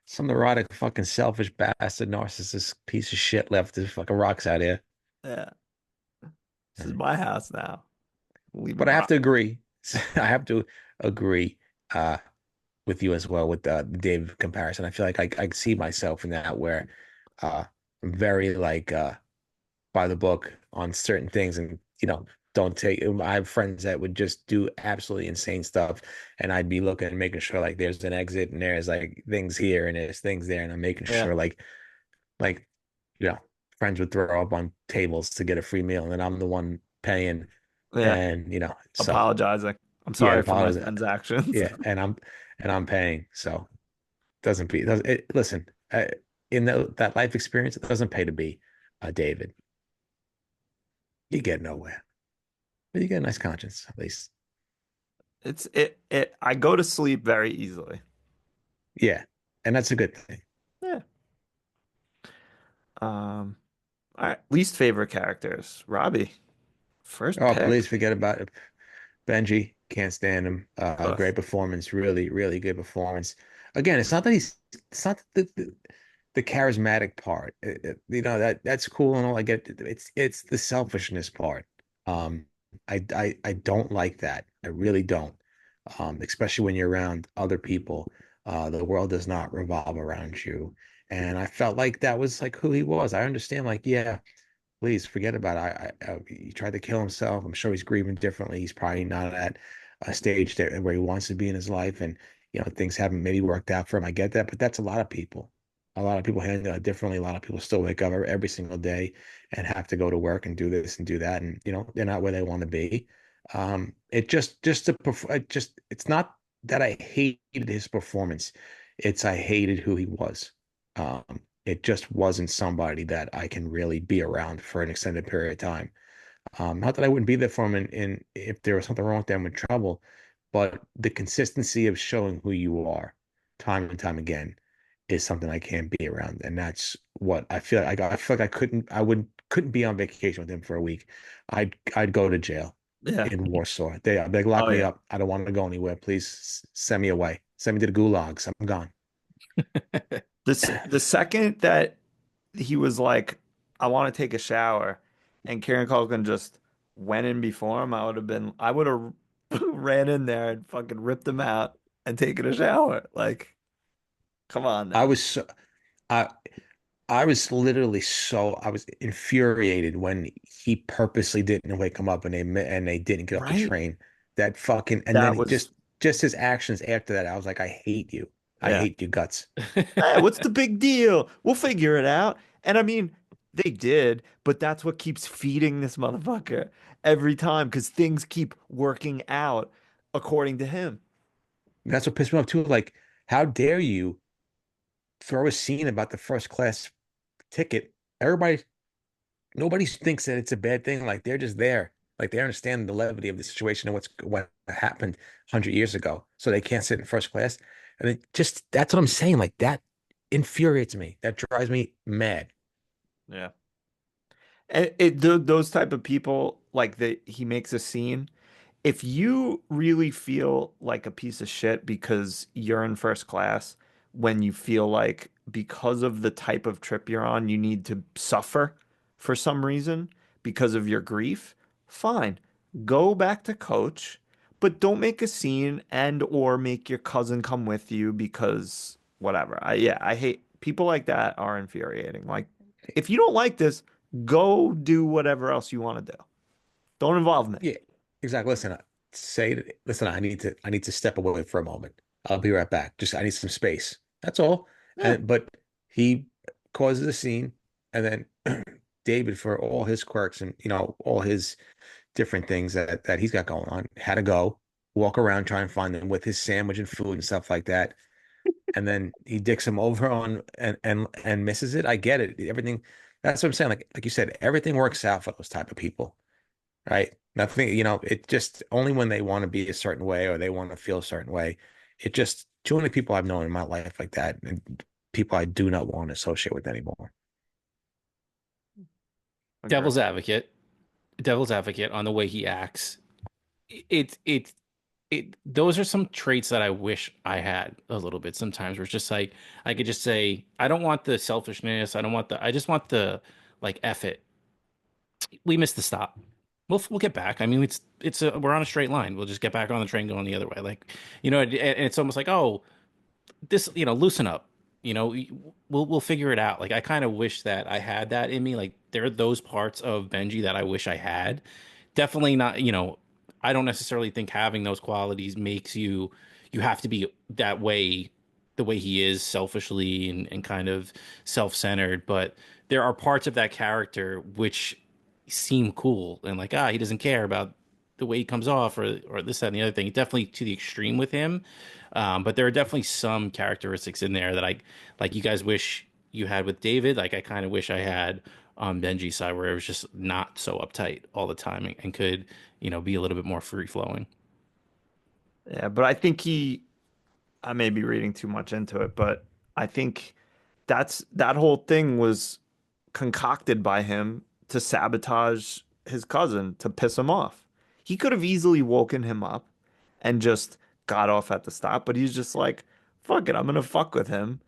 Some neurotic, fucking selfish bastard, narcissist piece of shit left his fucking rocks out here. Yeah, this is my house now. Leave a But I have rock. to agree. I have to agree uh, with you as well with the Dave comparison. I feel like I see myself in that where I'm very like by the book on certain things and don't take I have friends that would just do absolutely insane stuff and I'd be looking and making sure like there's an exit and there's like things here and there's things there and I'm making Yeah, sure like you know friends would throw up on tables to get a free meal and then I'm the one paying yeah. and so Apologizing. I'm yeah sorry for my apologize transactions. yeah and I'm paying so doesn't be does it listen in that life experience it doesn't pay to be David. You get nowhere. But you get a nice conscience, at least. I go to sleep very easily. Yeah. And that's a good thing. Yeah. Um, all right. Least favorite characters. Robbie. First Oh, pick. please forget about it. Benji, can't stand him. Ugh. Great performance, really, really good performance. Again, it's not the charismatic part. That's cool and all. I get it. It's the selfishness part. Um, I don't like that. I really don't. Especially when you're around other people. The world does not revolve around you. And I felt like that was like who he was. I understand, like, yeah, please forget about it. He tried to kill himself. I'm sure he's grieving differently. He's probably not at a stage where he wants to be in his life, and things haven't maybe worked out for him. I get that, but that's a lot of people. A lot of people handle it differently. A lot of people still wake up every single day and have to go to work and do this and do that, and they're not where they want to be. It just to it's not that I hated his performance. It's I hated who he was. Um, it just wasn't somebody that I can really be around for an extended period of time. Not that I wouldn't be there for him in if there was something wrong with them in trouble, but the consistency of showing who you are time and time again is something I can't be around. And that's what I feel like I feel like I couldn't be on vacation with him for a week. I'd go to jail Yeah. in Warsaw. I'd be like, lock Oh me yeah. up. I don't want to go anywhere. Please send me away. Send me to the gulags. I'm gone. The second that he was like, I want to take a shower, and Kieran Culkin just went in before him, I would have ran in there and fucking ripped him out and taken a shower. Like, come on I now. was so I I was literally I was infuriated when he purposely didn't wake him up and they didn't get off the Right? train. That fucking and then That he was, just his actions after that, I was like, I hate you. I yeah. hate you guts. Hey, what's the big deal? We'll figure it out. And I mean, they did, but that's what keeps feeding this motherfucker every time because things keep working out according to him. That's what pissed me off too. Like, how dare you throw a scene about the first class ticket? Everybody nobody thinks that it's a bad thing. Like they're just there. Like they understand the levity of the situation and what happened 100 years ago. So they can't sit in first class. And it just that's what I'm saying. Like that infuriates me. That drives me mad. Yeah. And those type of people, like that, he makes a scene. If you really feel like a piece of shit because you're in first class, when you feel like because of the type of trip you're on, you need to suffer for some reason because of your grief, fine. Go back to coach, but don't make a scene and or make your cousin come with you because whatever. I hate people like that are infuriating. Like if you don't like this, go do whatever else you want to do. Don't involve me. Yeah, exactly. Listen, I need to step away for a moment. I'll be right back. Just I need some space. That's all. Yeah. And but he causes a scene, and then David, for all his quirks and all his different things that he's got going on, had to go walk around try and find them with his sandwich and food and stuff like that. And then he dicks him over on and misses it. I get it. Everything. That's what I'm saying. Like you said, everything works out for those type of people, right? Nothing, it just only when they want to be a certain way or they want to feel a certain way. It just too many people I've known in my life like that, and people I do not want to associate with anymore. Agree. Devil's advocate on the way he acts. It those are some traits that I wish I had a little bit sometimes, where it's just like I could just say, I don't want the selfishness, I just want the like F it. We missed the stop. We'll get back. I mean, we're on a straight line. We'll just get back on the train going the other way. Like, and it's almost like, oh, this, loosen up. We'll figure it out. Like, I kind of wish that I had that in me. Like, there are those parts of Benji that I wish I had. Definitely not. I don't necessarily think having those qualities makes you have to be that way, the way he is, selfishly and kind of self-centered. But there are parts of that character which seem cool and like, he doesn't care about the way he comes off or this, that, and the other thing. Definitely to the extreme with him. But there are definitely some characteristics in there that I like you guys wish you had with David. Like I kind of wish I had on Benji's side, where it was just not so uptight all the time and could, be a little bit more free flowing. Yeah, but I think I may be reading too much into it, but I think that whole thing was concocted by him to sabotage his cousin, to piss him off. He could have easily woken him up and just got off at the stop, but he's just like, fuck it, I'm gonna fuck with him.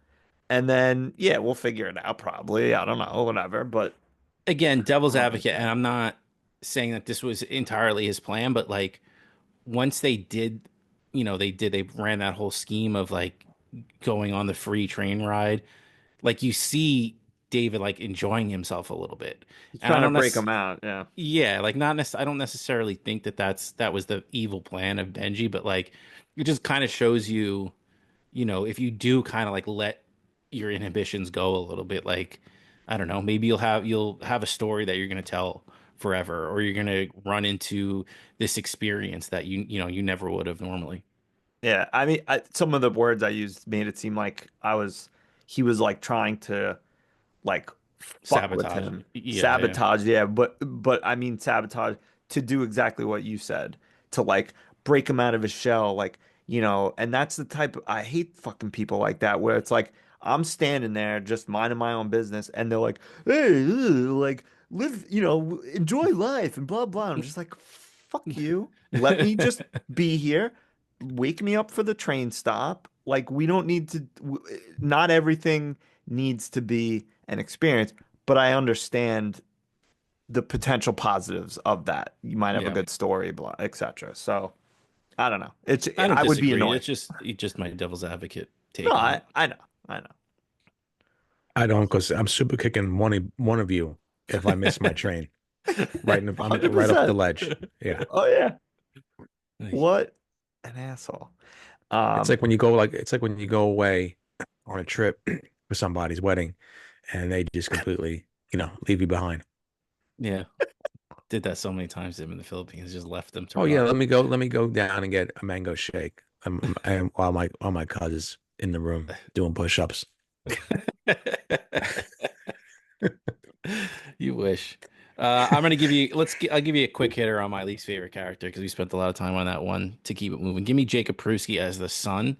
And then, yeah, we'll figure it out probably. I don't know, whatever. But Again, I devil's don't like advocate, and that. I'm not saying that this was entirely his plan, but like once they did, they ran that whole scheme of like going on the free train ride. Like you see David like enjoying himself a little bit, He's and I trying to don't break necessarily. him out. Yeah. Yeah, like I don't necessarily think that was the evil plan of Benji, but like it just kind of shows you, if you do kind of like let your inhibitions go a little bit, like I don't know, maybe you'll have a story that you're gonna tell forever, or you're gonna run into this experience that you never would have normally. Yeah. I mean, some of the words I used made it seem like he was like trying to like fuck with Sabotage. him, Yeah, yeah. sabotage. Yeah, but I mean sabotage to do exactly what you said, to like break him out of his shell, like and that's the type I hate fucking people like that where it's like I'm standing there just minding my own business and they're like, hey, like live, enjoy life and blah blah. I'm just like, fuck you. Let me just be here. Wake me up for the train stop. Like we don't need to. Not everything needs to be an experience, but I understand the potential positives of that. You might have a Yeah. good story, blah, etc. So I don't know. I don't I would be disagree. annoyed. It's just my devil's advocate No, take on it. I know. I don't because I'm super kicking one of you if I miss my train. I'm right off the 100%. ledge. Yeah. Oh yeah. Like, What an asshole. It's Um, like when you go away on a trip for somebody's wedding and they just completely, leave you behind. yeah, did that so many times to him in the Philippines, just left them to Oh yeah, rot. let me go down and get a mango shake. While my cousin's in the room doing push-ups. You wish. I'm gonna give you. I'll give you a quick hitter on my least favorite character because we spent a lot of time on that one to keep it moving. Give me Jacob Prusky as the son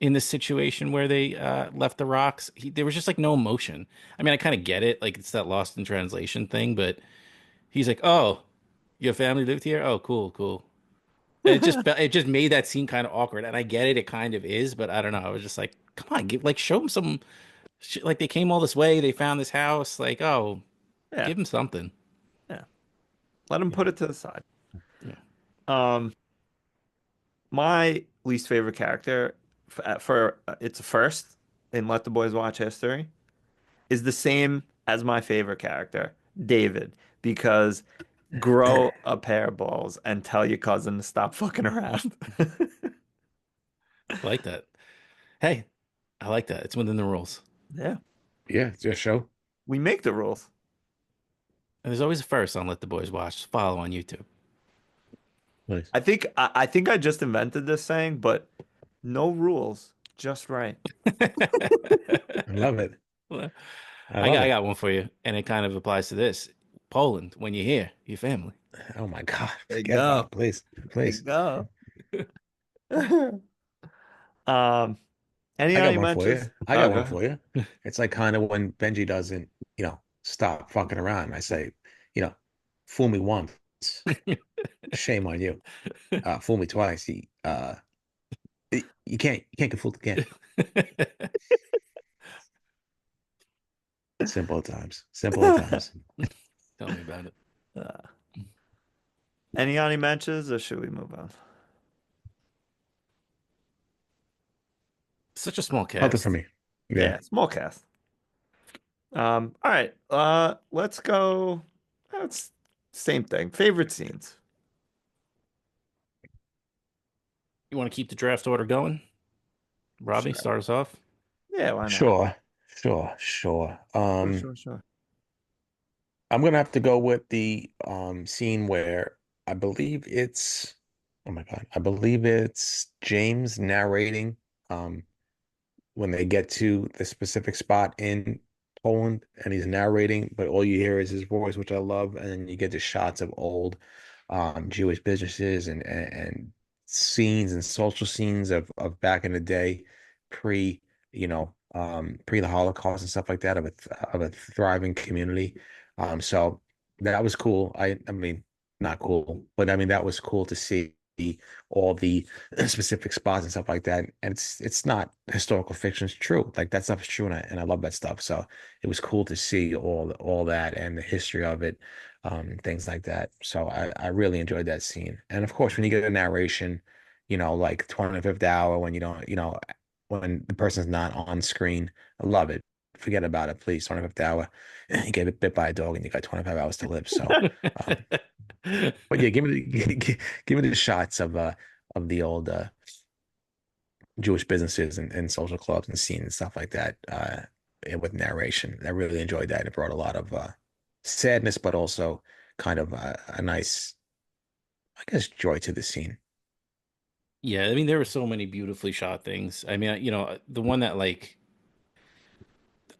in this situation where they left the rocks. There was just like no emotion. I mean, I kind of get it, like it's that lost in translation thing, but he's like, "Oh, your family lived here? Oh, cool, cool." And it just made that scene kind of awkward. And I get it, it kind of is, but I don't know. I was just like, "Come on, show him some." Like they came all this way, they found this house. Like, oh, Yeah, give him something. yeah. Let him Yeah, put it to the side. yeah. Um, my least favorite character for it's a first in Let the Boys Watch history is the same as my favorite character, David, because grow a pair of balls and tell your cousin to stop fucking around. I like that. Hey, I like that. It's within the rules. Yeah, Yeah, it's your show. we make the rules. And there's always a first on Let the Boys Watch. Follow on YouTube. Please. I think I just invented this saying, but no rules, just right. I love it. Well, I I love got I it. got one for you, and it kind of applies to this. Poland, when you're here, your family. Oh my God. There you Forget about go. it, please. There you Please. go. Um, any I got honey one for mentions? you. I Oh, got go one ahead. for you. It's like kind of when Benji doesn't, stop fucking around. I say, fool me once, shame on you. Fool me twice. You can't get fooled again. Simple at times. Simple at times. Tell me about it. Uh, any honey mentions, or should we move on? Such a small Nothing for cast. me. Yeah. Yeah, small cast. All right. Let's go. That's same thing. Favorite scenes. You want to keep the draft order going? Robbie, Sure. start us off. Yeah, why not? Sure. Sure. Sure. Sure. I'm gonna have to go with the scene where I believe it's oh my God, I believe it's James narrating um when they get to the specific spot in Poland and he's narrating, but all you hear is his voice, which I love, and then you get the shots of old Jewish businesses and scenes and social scenes of back in the day, pre, pre the Holocaust and stuff like that of a thriving community. So that was cool. I mean, not cool, but I mean that was cool to see all the specific spots and stuff like that. And it's not historical fiction; it's true. Like that stuff is true, and I love that stuff. So it was cool to see all that and the history of it, things like that. So I really enjoyed that scene. And of course, when you get a narration, like 25th hour, when you don't, when the person's not on screen, I love it. Forget about it, please. 25th hour, you get bit by a dog and you got 25 hours to live. So, um, but yeah, give me the shots of the old Jewish businesses and social clubs and scenes and stuff like that and with narration. I really enjoyed that. It brought a lot of sadness, but also kind of a nice, I guess, joy to the scene. Yeah, I mean, there were so many beautifully shot things. I mean, the one that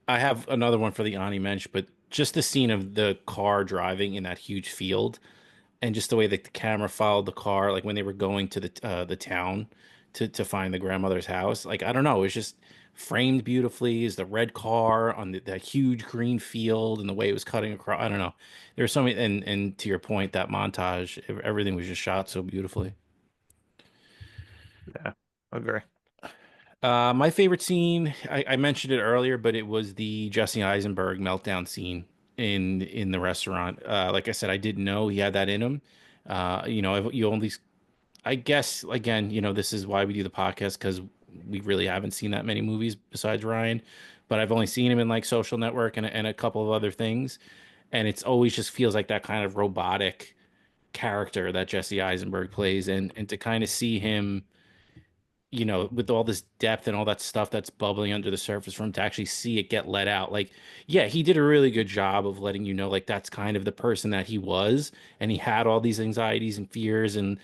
I have another one for the Ani Mensch, but just the scene of the car driving in that huge field and just the way that the camera followed the car, like when they were going to the town to find the grandmother's house. Like I don't know, it was just framed beautifully. Is the red car on that huge green field and the way it was cutting across. I don't know. There were so many, and to your point, that montage, everything was just shot so beautifully. Yeah, agree. My favorite scene, I mentioned it earlier, but it was the Jesse Eisenberg meltdown scene in the restaurant. Like I said, I didn't know he had that in him. You only, I guess, again, this is why we do the podcast because we really haven't seen that many movies besides Ryan, but I've only seen him in like Social Network and a couple of other things, and it's always just feels like that kind of robotic character that Jesse Eisenberg plays, and to kind of see him with all this depth and all that stuff that's bubbling under the surface for him to actually see it get let out. Like, yeah, he did a really good job of letting like that's kind of the person that he was, and he had all these anxieties and fears and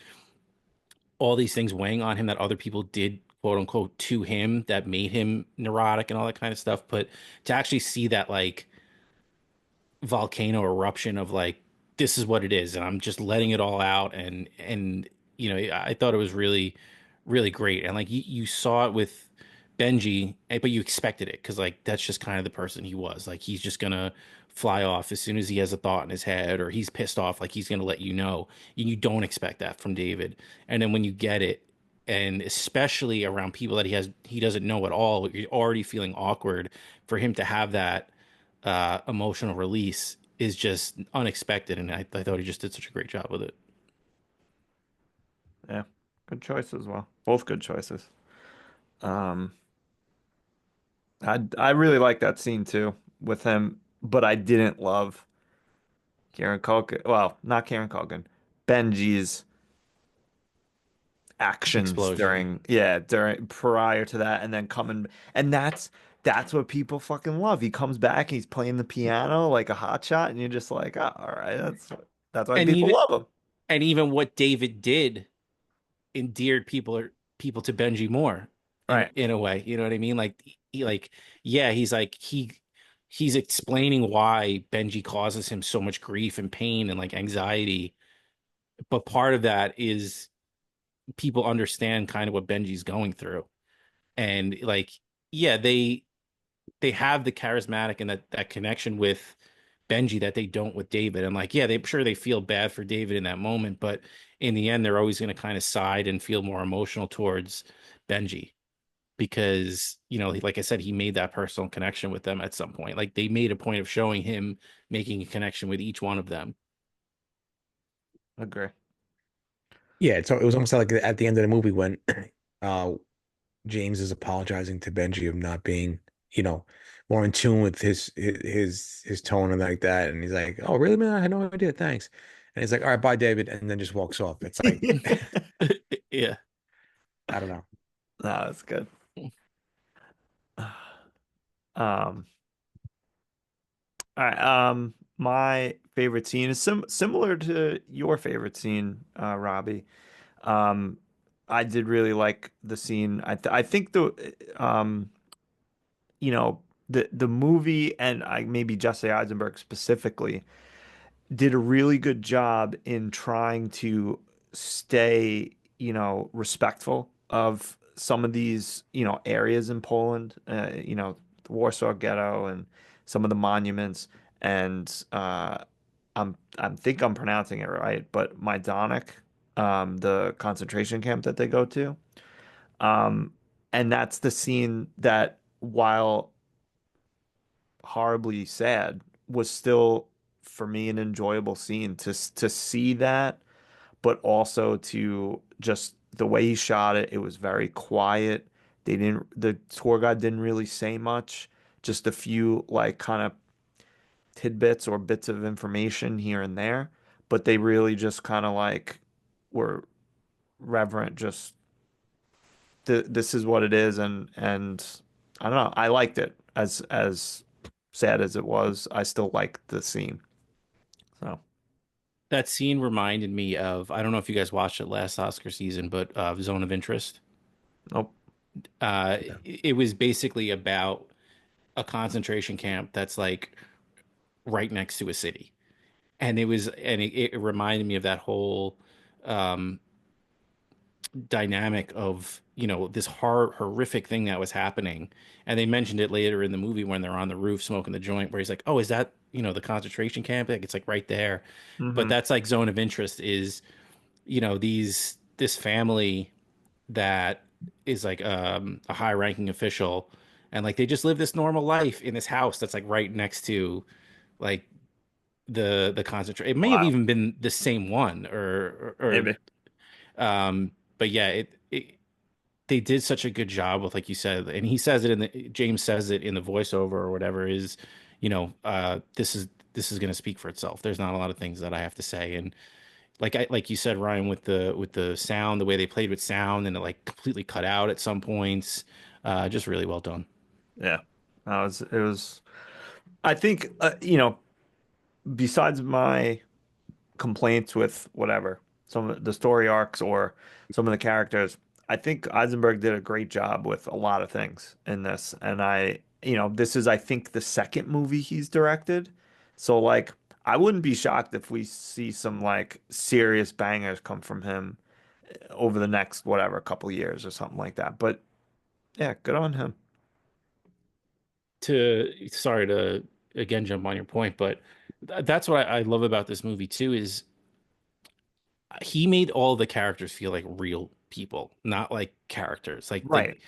all these things weighing on him that other people did, quote unquote, to him that made him neurotic and all that kind of stuff. But to actually see that like volcano eruption of like this is what it is, and I'm just letting it all out. And I thought it was really, really great. And like you saw it with Benji, but you expected it because like that's just kind of the person he was. Like he's just gonna fly off as soon as he has a thought in his head or he's pissed off. Like he's gonna let you know, and you don't expect that from David. And then when you get it, and especially around people that he doesn't know at all, you're already feeling awkward for him to have that emotional release is just unexpected, and I thought he just did such a great job with it. Yeah, good choice as well. Both good choices. Um, I really like that scene too with him, but I didn't love Kieran Culkin. Well, not Kieran Culkin. Benji's actions Explosion. during prior to that, and then coming, and that's what people fucking love. He comes back, he's playing the piano like a hot shot, and you're just like, oh, all right, that's why And people even love him. and even what David did endeared people to Benji more Right. in a way. You know what I mean? Like yeah, he's explaining why Benji causes him so much grief and pain and like anxiety. But part of that is people understand kind of what Benji's going through. And like, yeah, they have the charismatic and that connection with Benji that they don't with David. And like, yeah, they sure they feel bad for David in that moment, but in the end, they're always going to kind of side and feel more emotional towards Benji because, like I said, he made that personal connection with them at some point. Like they made a point of showing him making a connection with each one of them. Agree. Yeah, so it was almost like at the end of the movie when uh James is apologizing to Benji of not being, you know, more in tune with his tone and like that. And he's like, "Oh, really, man? I had no idea. Thanks." And he's like, "All right, bye, David," and then just walks off. It's like, Yeah. I don't know. No, that's good. Um, all right. My favorite scene is similar to your favorite scene, Robbie. Um, I did really like the scene. I think um, you know, the movie and I maybe Jesse Eisenberg specifically did a really good job in trying to stay, respectful of some of these, areas in Poland, the Warsaw Ghetto and some of the monuments. And I think I'm pronouncing it right, but Majdanek, the concentration camp that they go to. Um, and that's the scene that, while horribly sad, was still for me an enjoyable scene to see that, but also to just the way he shot it. It was very quiet. The tour guide didn't really say much, just a few like kind of tidbits or bits of information here and there, but they really just kind of like were reverent, just this is what it is, and I don't know. I liked it as sad as it was. I still liked the scene. So That scene reminded me of, I don't know if you guys watched it last Oscar season, but Zone of Interest. nope. It was basically about a concentration camp that's like right next to a city. And it reminded me of that whole um, dynamic of, this horrific thing that was happening. And they mentioned it later in the movie when they're on the roof smoking the joint, where he's like, oh, is that, the concentration camp? Like, it's like right there. But Hmm. that's like Zone of Interest is, this family that is like a high ranking official, and like they just live this normal life in this house that's like right next to like the concentrate. It may have Wow. even been the same one, or Maybe. but yeah, it they did such a good job with, like you said, and he says it in the James says it in the voiceover or whatever, is this is going to speak for itself. There's not a lot of things that I have to say. And like you said, Ryan, with the sound, the way they played with sound, and it like completely cut out at some points, just really well done. Yeah. It was I think besides my complaints with whatever, some of the story arcs or some of the characters, I think Eisenberg did a great job with a lot of things in this. And this is, I think, the second movie he's directed. So like I wouldn't be shocked if we see some like serious bangers come from him over the next whatever couple years or something like that. But yeah, good on him. Sorry to again jump on your point, but that's what I love about this movie too is he made all the characters feel like real people, not like characters. Right.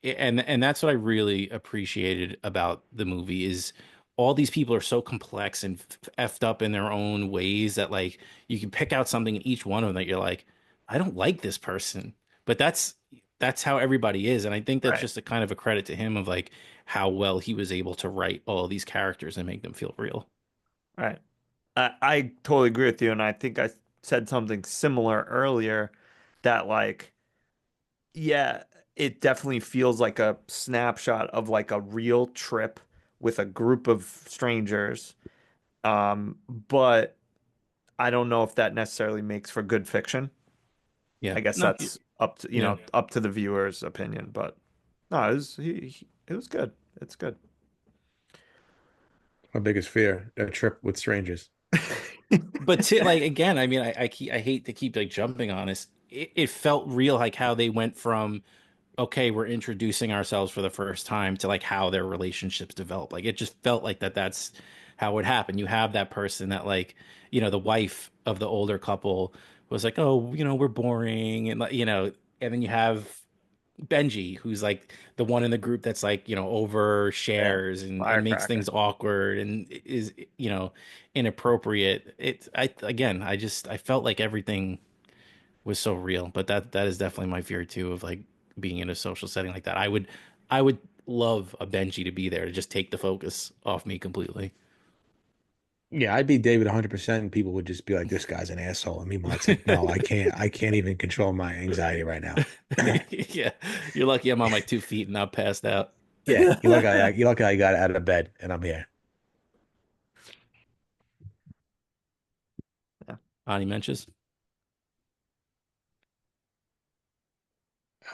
And that's what I really appreciated about the movie is all these people are so complex and effed up in their own ways that like you can pick out something in each one of them that you're like, I don't like this person, but that's how everybody is, and I think that's Right. just a kind of a credit to him of like how well he was able to write all these characters and make them feel real. Right. I totally agree with you, and I think I said something similar earlier that like, yeah, it definitely feels like a snapshot of like a real trip with a group of strangers. But I don't know if that necessarily makes for good fiction. Yeah, I guess no, that's up to, yeah. up to the viewer's opinion, but no, it was good. It's good. My biggest fear, a trip with strangers. But to, like again, I mean, I hate to keep like jumping on this. It felt real, like how they went from okay, we're introducing ourselves for the first time to like how their relationships develop. Like it just felt like that's how it happened. You have that person that like, the wife of the older couple was like, oh, we're boring and like, and then you have Benji, who's like the one in the group that's like, over Yeah. shares and makes Firecracker. things awkward and is, inappropriate. I felt like everything was so real, but that is definitely my fear too of like being in a social setting like that. I would love a Benji to be there to just take the focus off me completely. Yeah, I'd be David 100%, and people would just be like, "This guy's an asshole." And meanwhile, it's like, no, I can't even control my anxiety right now. Yeah, you're lucky I'm on my 2 feet and not passed out. Yeah, you look, I got out of bed, and I'm here. Yeah. Ani mentions.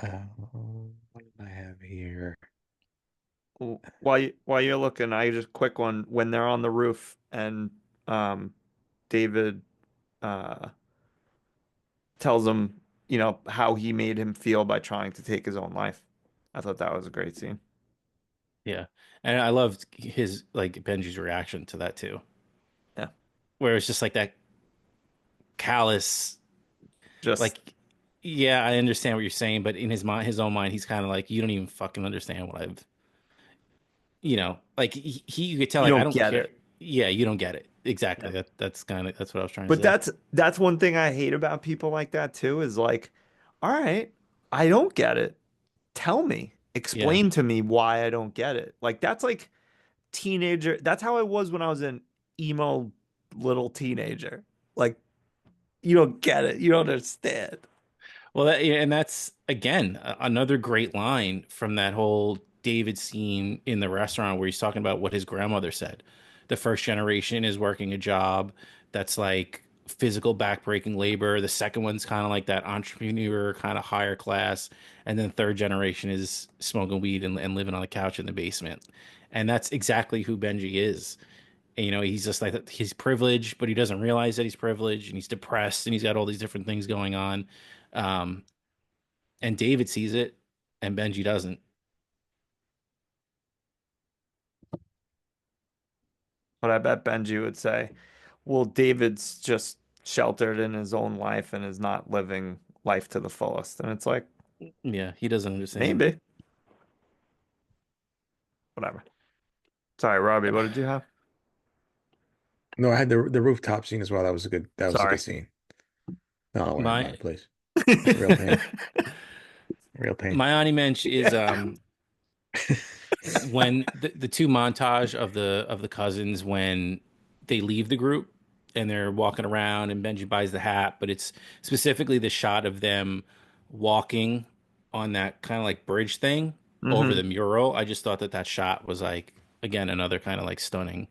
What do I have here? While you're looking, I just quick one when they're on the roof and David uh tells him, how he made him feel by trying to take his own life. I thought that was a great scene. Yeah, and I loved his like Benji's reaction to that too, Yeah. where it's just like that callous, Just like, yeah, I understand what you're saying, but in his own mind, he's kind of like, you don't even fucking understand what I've, like you could tell, you like, I don't don't get care. it. Yeah, you don't get it. Yeah. Exactly. That's what I was trying to But say. that's one thing I hate about people like that too, is like, all right, I don't get it. Tell me. Yeah. Explain to me why I don't get it. Like that's like teenager. That's how I was when I was an emo little teenager. Like you don't get it. You don't understand. Well, yeah, and that's again another great line from that whole David scene in the restaurant where he's talking about what his grandmother said. The first generation is working a job that's like physical backbreaking labor. The second one's kind of like that entrepreneur kind of higher class, and then third generation is smoking weed and living on the couch in the basement. And that's exactly who Benji is. And, he's just like he's privileged, but he doesn't realize that he's privileged, and he's depressed, and he's got all these different things going on. Um, and David sees it, and Benji doesn't. But I bet Benji would say, well, David's just sheltered in his own life and is not living life to the fullest. And it's like, Yeah, he doesn't understand. maybe. Whatever. Sorry, Robbie, what did you have? No, I had the rooftop scene as well. That was a good Sorry. scene. No, don't worry about My it, please. Real pain. Real pain. my Ani Mensch is when the two montage of the cousins when they leave the group and they're walking around and Benji buys the hat, but it's specifically the shot of them walking on that kind of like bridge thing over Hmm. the mural. I just thought that shot was like again another kind of like stunning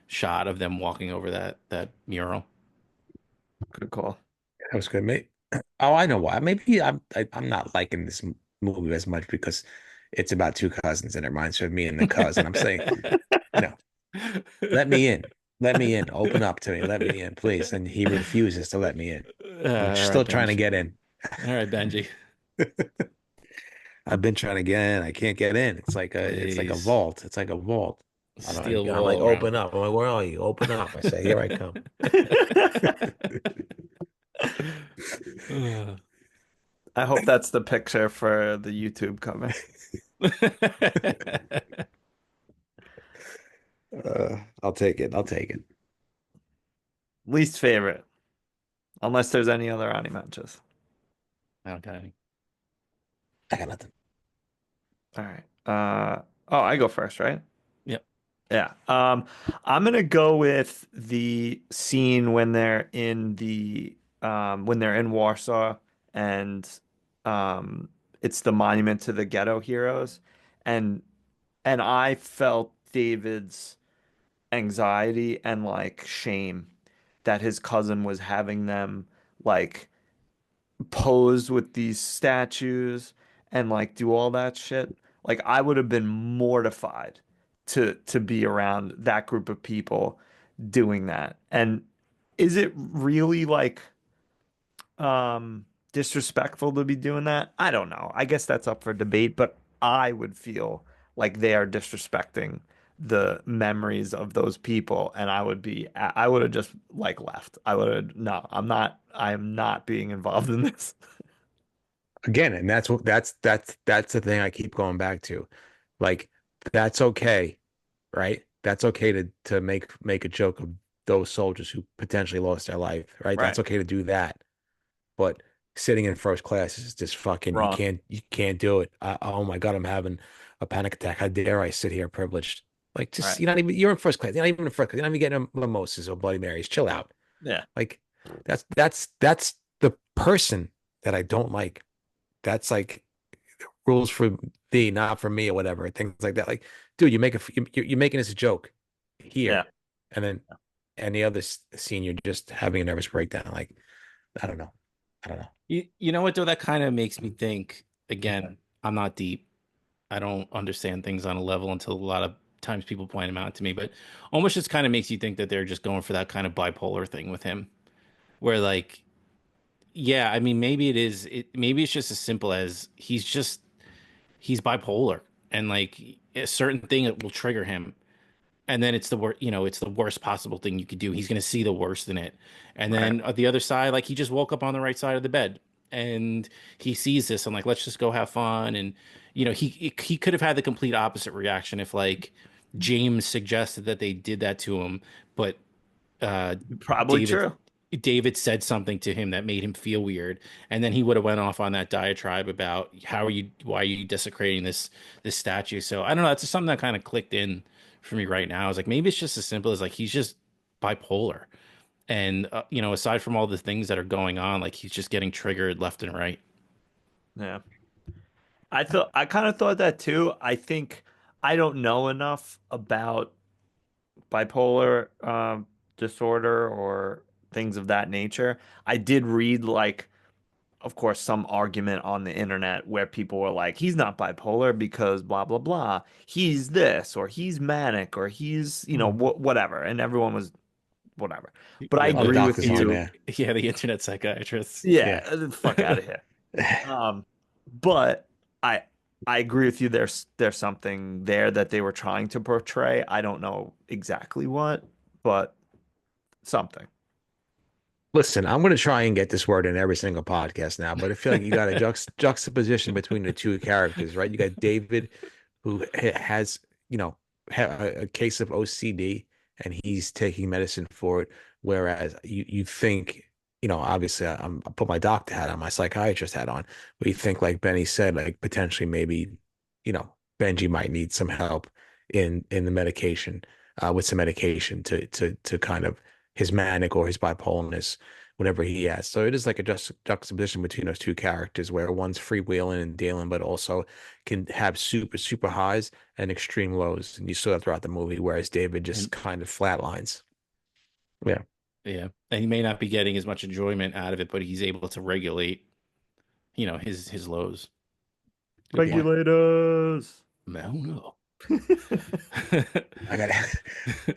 shot of them walking over that mural. Good call. That was good, mate. Oh, I know why. Maybe I'm not liking this movie as much because it's about two cousins and it reminds me of me and the cousin. I'm saying, you know, let me in. Let me in. Open up to me. Let me in, please. And he refuses to let me in. I'm All still right, trying to Benji. get in. All right, Benji. I've been trying to get in. I can't get in. It's like a Please. vault. It's like a vault. I don't, Steel I'm like, wall around open up. I'm like, where are you? Open up. I say, here I come. him. I hope that's the picture for the YouTube cover. I'll take it. I'll take it. Least favorite, unless there's any other Ani matches. Okay. I got nothing. All right. Oh, I go first, right? Yep. Yeah. I'm gonna go with the scene when they're in Warsaw and it's the monument to the ghetto heroes and I felt David's anxiety and like shame that his cousin was having them like pose with these statues and like do all that shit. Like I would have been mortified to be around that group of people doing that. And is it really like disrespectful to be doing that? I don't know. I guess that's up for debate, but I would feel like they are disrespecting the memories of those people and I would have just like left. I would have no, I am not being involved in this. Again, and that's the thing I keep going back to. Like, that's okay, right? That's okay to make a joke of those soldiers who potentially lost their life, right? Right. That's okay to do that. But sitting in first class is just fucking Wrong. you can't do it. Oh my God, I'm having a panic attack. How dare I sit here privileged? Like just Right. you're in first class. You're not even in first class. You're not even getting mimosas or Bloody Marys. Chill out. Yeah. Like that's the person that I don't like. That's like rules for thee, not for me, or whatever. Things like that. Like, dude, you're making this a joke Yeah. here, and then any other scene, you're just having a nervous breakdown. Like, I don't know. I don't know. You know what though? That kind of makes me think again, I'm not deep. I don't understand things on a level until a lot of times people point them out to me, but almost just kind of makes you think that they're just going for that kind of bipolar thing with him. Where like, yeah, I mean maybe maybe it's just as simple as he's bipolar and like a certain thing that will trigger him and then it's the worst, it's the worst possible thing you could do. He's going to see the worst in it. And Right. then the other side, like he just woke up on the right side of the bed and he sees this and like, let's just go have fun. And, he could have had the complete opposite reaction if like James suggested that they did that to him, but uh, Probably David true. David said something to him that made him feel weird, and then he would have went off on that diatribe about why are you desecrating this statue. So I don't know. That's just something that kind of clicked in for me right now. I was like, maybe it's just as simple as like he's just bipolar, and aside from all the things that are going on, like he's just getting triggered left and right. Yeah. I kind of thought that too. I think I don't know enough about bipolar disorder or things of that nature. I did read like of course some argument on the internet where people were like he's not bipolar because blah blah blah. He's this or he's manic or he's, whatever and everyone was whatever. But I Yeah, All the agree with doctors on you. there. yeah, the internet psychiatrists. Yeah, Yeah. the fuck out of here. But I I agree with you. There's something there that they were trying to portray. I don't know exactly what, but something. Listen, I'm going to try and get this word in every single podcast now, but I feel like you got a juxtaposition between the two characters, right? You got David, who has, a case of OCD, and he's taking medicine for it. Whereas you think, obviously I put my doctor hat on, my psychiatrist hat on, but you think, like Benny said, like potentially maybe, Benji might need some help in the medication, with some medication to kind of his manic or his bipolarness, whatever he has. So it is like a juxtaposition between those two characters where one's freewheeling and dealing, but also can have super, super highs and extreme lows. And you saw that throughout the movie, whereas David just And kind of flatlines. Yeah. yeah, and he may not be getting as much enjoyment out of it, but he's able to regulate, his lows. Good point. Regulators. I don't know. I got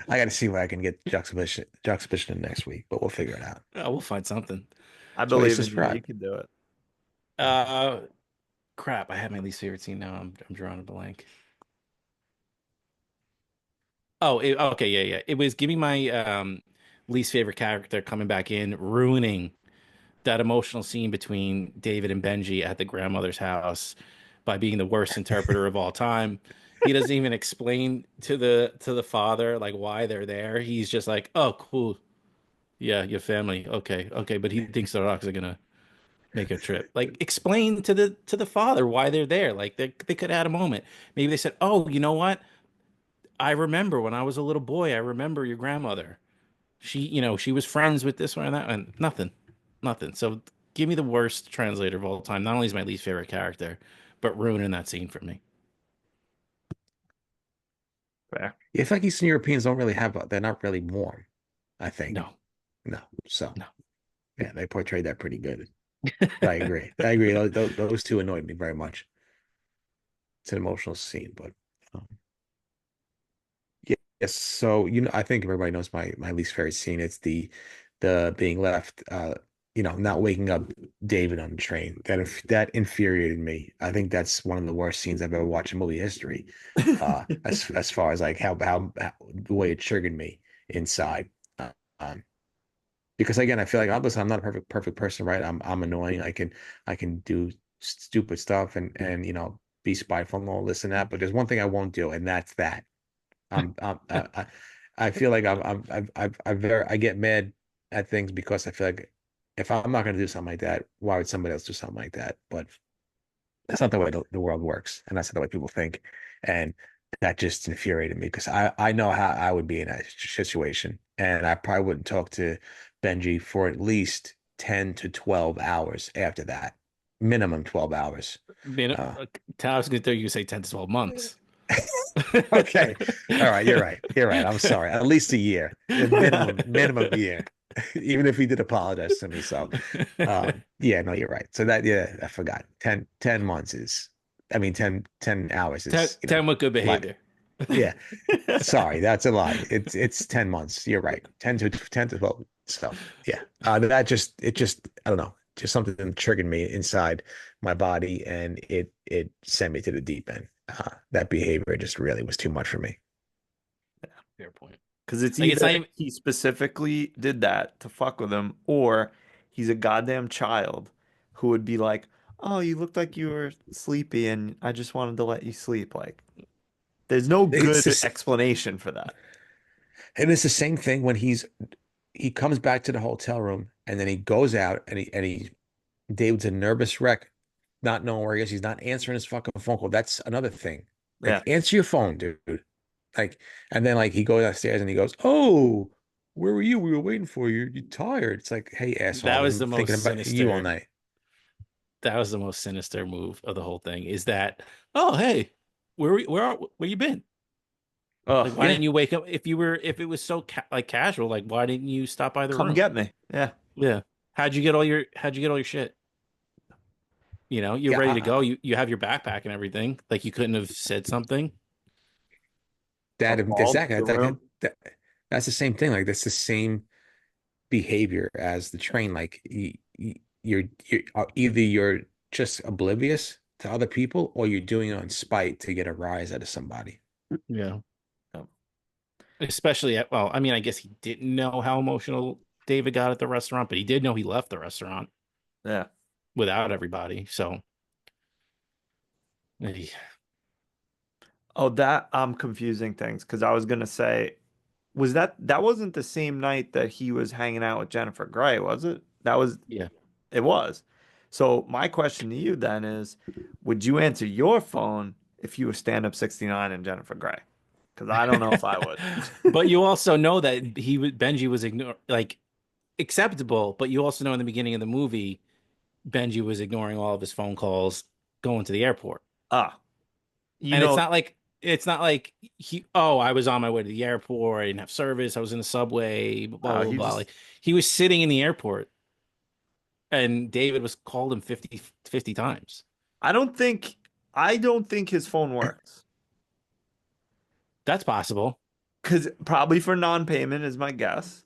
I got to see where I can get juxtaposition next week, but we'll figure it out. Oh, we'll find something. I So you believe in you. You subscribe. can do it. Uh, crap. I have my least favorite scene now. I'm drawing a blank. Oh, okay, yeah. It was giving my least favorite character coming back in, ruining that emotional scene between David and Benji at the grandmother's house by being the worst interpreter of all time. He doesn't even explain to the father like why they're there. He's just like, "Oh, cool. Yeah, your family. Okay, okay." But he thinks the Rocks are gonna make a trip. Like, explain to the father why they're there. Like, they could add a moment. Maybe they said, "Oh, you know what? I remember when I was a little boy. I remember your grandmother. She was friends with this one and that, and nothing, nothing." So give me the worst translator of all time. Not only is my least favorite character, but ruining that scene for me. Fair. Yeah, it's like Eastern Europeans don't really have, they're not really warm, I think. No, No. So, no. yeah, they portrayed that pretty good. I agree. I agree. Those two annoyed me very much. It's an emotional scene, but um, yeah, yes. So, I think everybody knows my least favorite scene. It's the being left, not waking up David on the train. That infuriated me. I think that's one of the worst scenes I've ever watched in movie history. As far as like how the way it triggered me inside. Um, because again, I feel like I'm not a perfect person, right? I'm annoying. I can do stupid stuff and be spiteful and all this and that. But there's one thing I won't do, and that's that. I feel like I get mad at things because I feel like if I'm not going to do something like that, why would somebody else do something like that? But that's not the way the world works, and that's not the way people think. And that just infuriated me because I know how I would be in that situation, and I probably wouldn't talk to Benji for at least 10 to 12 hours after that, minimum 12 hours. I mean, Uh, I was going to you say 10 to 12 months. okay, all right, you're right, you're right. I'm sorry, at least a year, minimum a year, even if he did apologize to me. So, yeah, no, you're right. So yeah, I forgot. 10 months is, I mean, 10 hours 10, is, 10 with good like, behavior. yeah. Sorry, that's a lie. It's 10 months. You're right. 10 to 12. So yeah. I don't know. Just something triggered me inside my body and it sent me to the deep end. That behavior just really was too much for me. Fair point. Because it's Like, it's either not even, he specifically did that to fuck with him, or he's a goddamn child who would be like, "Oh, you looked like you were sleepy, and I just wanted to let you sleep." Like, there's no It's good this explanation for that. and it's the same thing when he comes back to the hotel room and then he goes out and David's a nervous wreck, not knowing where he is. He's not answering his fucking phone call. That's another thing. Yeah. Like, answer your phone, dude. Like, and then like he goes upstairs and he goes, "Oh, where were you? We were waiting for you. You're tired." It's like, "Hey, asshole, that I've was been the thinking most about you all sinister. night." That was the most sinister move of the whole thing. Is that, oh, hey, where you been? Like, Oh, why Yeah, didn't you wake up if it was so like casual? Like, why didn't you stop by the come room? get me. Yeah. Yeah. How'd you get all your shit? You're yeah. ready to go. You have your backpack and everything. Like, you couldn't have said something. That Or called exactly. the room. That's the same thing. Like, that's the same behavior as the train. Like, either you're just oblivious to other people or you're doing it on spite to get a rise out of somebody. Yeah. Yeah. Especially well, I mean, I guess he didn't know how emotional David got at the restaurant, but he did know he left the restaurant Yeah. without everybody. So, eh, Oh, that I'm confusing things because I was gonna say, was that wasn't the same night that he was hanging out with Jennifer Grey, was it? That was yeah. It was. So my question to you then is, would you answer your phone if you were stand up 69 and Jennifer Grey? Because I don't know if I would. But you also know that Benji was like acceptable, but you also know in the beginning of the movie, Benji was ignoring all of his phone calls going to the airport. Ah, you And know, it's not like I was on my way to the airport, I didn't have service, I was in the subway, blah blah blah. he Blah. just Like, he was sitting in the airport and David was called him 50 times. I don't think I don't think his phone works. That's possible. because probably for non-payment is my guess,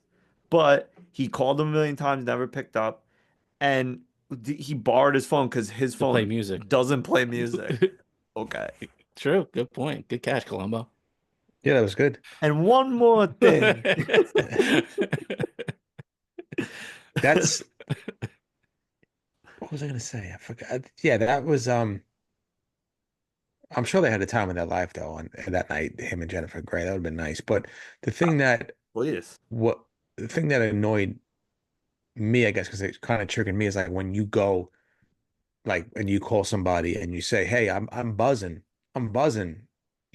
but he called him a million times, never picked up, and he borrowed his phone because his To play phone music. doesn't play music. Okay. True. Good point. Good catch, Columbo. Yeah, that was good. And one more thing. That's what was I gonna say? I forgot. Yeah, that was I'm sure they had a time in their life though, and that night, him and Jennifer Grey, that would have been nice. But the thing that Please. what the thing that annoyed me, I guess, because it kind of triggered me is like when you go like and you call somebody and you say, "Hey, I'm buzzing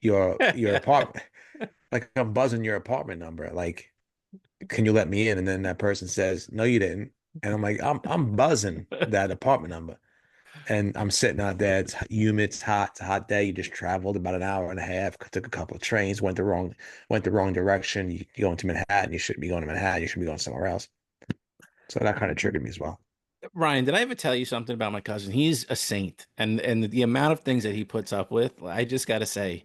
your apartment, like I'm buzzing your apartment number. Like, can you let me in?" And then that person says, "No, you didn't." And I'm like, I'm buzzing that apartment number. And I'm sitting out there. It's humid. It's hot. It's a hot day. You just traveled about an hour and a half. Took a couple of trains. Went the wrong direction. You go into Manhattan. You shouldn't be going to Manhattan. You should be going somewhere else. So that kind of triggered me as well. Ryan, did I ever tell you something about my cousin? He's a saint, and the amount of things that he puts up with, I just got to say,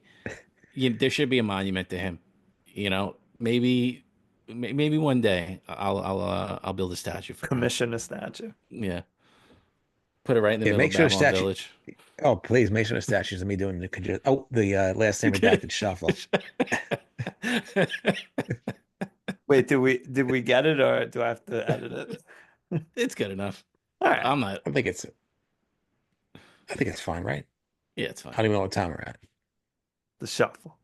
there should be a monument to him. Maybe one day I'll build a statue for him. Commission a statue. Yeah, put it right in the Yeah, middle of make sure the Babylon statue. Village. Oh, please make sure the statues of me doing the last name redacted shuffle. Wait, did we get it or do I have to edit it? It's good enough. All right. I'm not. I think it's fine, right? Yeah, it's I fine. don't even know what time we're at. The shuffle.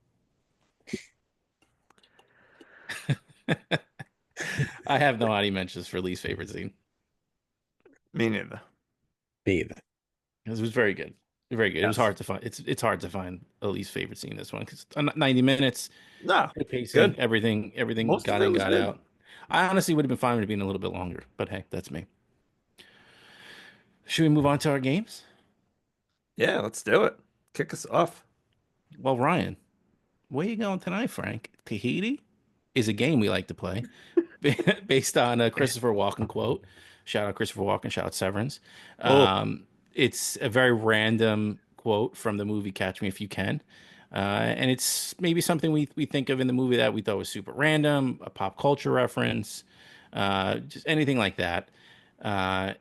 I have no audio mentions for least favorite scene. Me neither. Me either. It was very good. Very good. It was Yes. hard to find. It's hard to find a least favorite scene in this one because 90 minutes, No, good pacing, good. everything Most of got it in, was got good. out. I honestly would have been fine with it being a little bit longer, but hey, that's me. Should we move on to our games? Yeah, let's do it. Kick us off. Well, Ryan, where you going tonight, Frank? Tahiti is a game we like to play based on a Christopher Walken quote. Shout out Christopher Walken, shout out Severance. Oh, It's a very random quote from the movie Catch Me If You Can. And it's maybe something we think of in the movie that we thought was super random, a pop culture reference, just anything like that. Uh,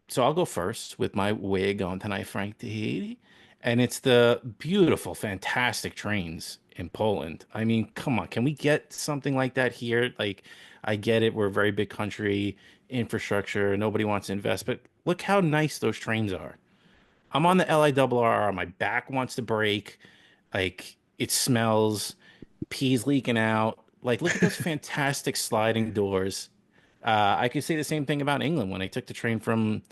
so I'll go first with my wig on tonight, Frank Tahiti. And it's the beautiful, fantastic trains in Poland. I mean, come on, can we get something like that here? Like, I get it, we're a very big country, infrastructure, nobody wants to invest, but look how nice those trains are. I'm on the LIRR, my back wants to break, like it smells, peas leaking out. Like, look at those fantastic sliding doors. I could say the same thing about England when I took the train from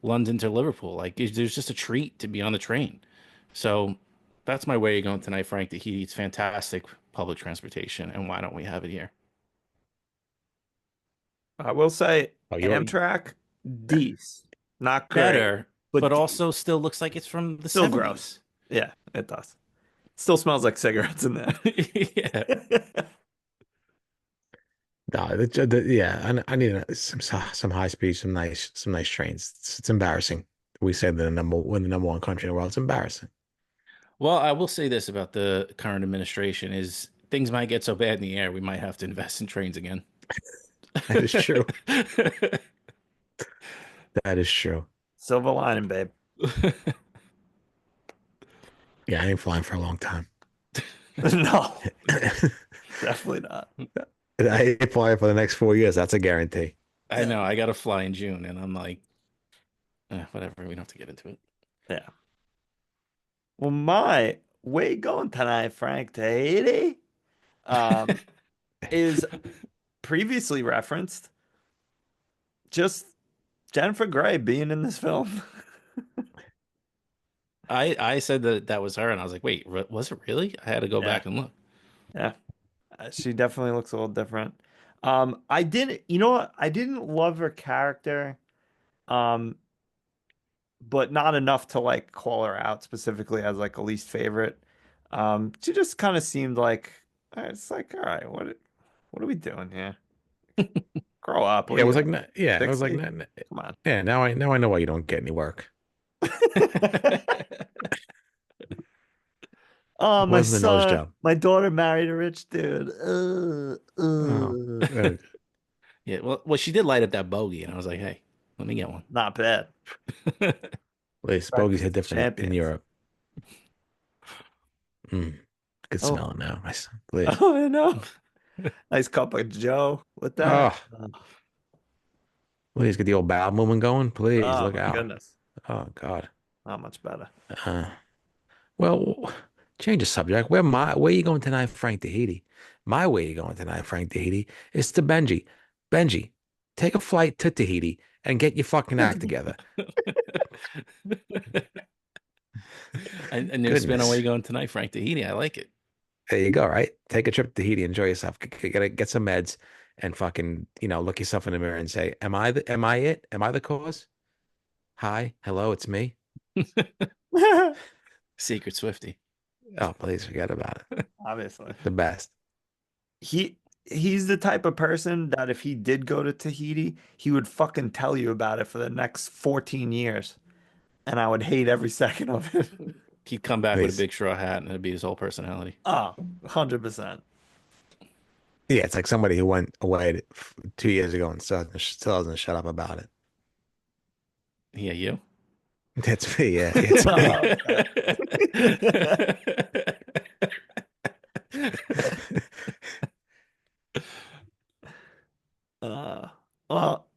London to Liverpool. Like, there's just a treat to be on the train. So that's my way of going tonight, Frank. That he eats fantastic public transportation, and why don't we have it here? I will say Oh, Amtrak, decent. Not great, Better, but but also still looks like it's from the still gross. 70s. Yeah, it does. Still smells like cigarettes in there. Yeah. No, yeah, I need some high speed, some nice trains. It's embarrassing. We said we're the number one country in the world. It's embarrassing. Well, I will say this about the current administration is things might get so bad in the air, we might have to invest in trains again. That is true. That is true. Silver lining, babe. Yeah, I ain't flying for a long time. No, definitely not. I ain't flying for the next 4 years. That's a guarantee. I know. I got to fly in June, and I'm like, whatever. We don't have to get into it. Yeah. Well, my way going tonight, Frank Tahiti, is previously referenced. Just Jennifer Grey being in this film. I said that was her, and I was like, wait, was it really? I had to go Yeah. back and look. Yeah. She definitely looks a little different. I didn't, you know what? I didn't love her character, um, but not enough to like call her out specifically as like a least favorite. She just kind of seemed like it's like, all right, what are we doing here? Grow up. What Yeah, are it was you, like yeah, it was like 60? Come on. yeah. Now I know why you don't get any work. Oh, It my wasn't a nose son, job. my daughter married a rich dude. Oh, Yeah, well, she did light up that bogey, and I was like, hey, let me get one. Not bad. wait, bogeys hit Breakfast of different in champions. Europe. Mm, I could Oh, smell it now. Please. oh, I know. Nice cup of Joe with that. Oh, please get the old bowel movement going. Please Oh look my out. goodness. Oh God. Not much better. Uh, well, change the subject. Where you going tonight, Frank Tahiti? My way you going tonight, Frank Tahiti, is to Benji. Benji, take a flight to Tahiti and get your fucking act together. I knew spin on where Goodness. you going tonight, Frank Tahiti. I like it. There you go, right? Take a trip to Tahiti, enjoy yourself, get some meds, and fucking, look yourself in the mirror and say, am I it? Am I the cause? Hi, hello, it's me. Secret Swifty. Oh, please forget about it. Obviously. The best. He he's the type of person that if he did go to Tahiti, he would fucking tell you about it for the next 14 years. And I would hate every second of it. He'd come back with a Please. big straw hat, and it'd be his whole personality. Oh, 100%. Yeah, it's like somebody who went away 2 years ago and still doesn't shut up about it. Yeah, you. That's me. Yeah, it's me. Oh, okay. Uh, well,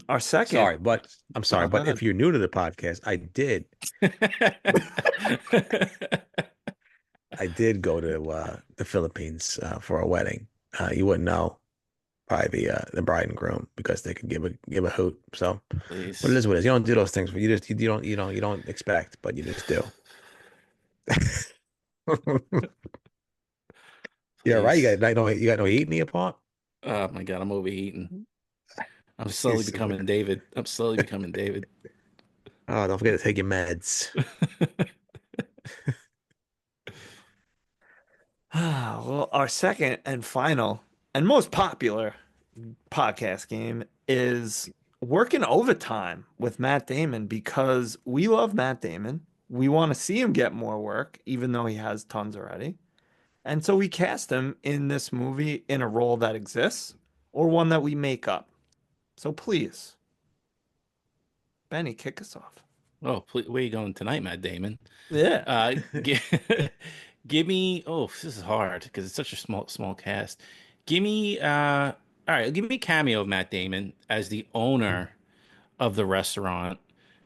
our second. Sorry, but I'm sorry, Oh, go but ahead. if you're new to the podcast, I did go to the Philippines for a wedding. You wouldn't know, probably the bride and groom, because they could give a hoot. So, but it Please. is what it is. You don't do those things. You don't expect, but you just do. Yeah, right. Please. You got no heat in the apartment. Oh my God, I'm overeating. I'm You slowly silly. becoming David. I'm slowly becoming David. Oh, don't forget to take your meds. Well, our second and final and most popular podcast game is working overtime with Matt Damon because we love Matt Damon. We want to see him get more work, even though he has tons already. And so we cast him in this movie in a role that exists or one that we make up. So please, Benny, kick us off. Oh, please, where you going tonight, Matt Damon? Yeah. Uh, gi- give me. Oh, this is hard because it's such a small cast. Give me. All right, give me a cameo of Matt Damon as the owner of the restaurant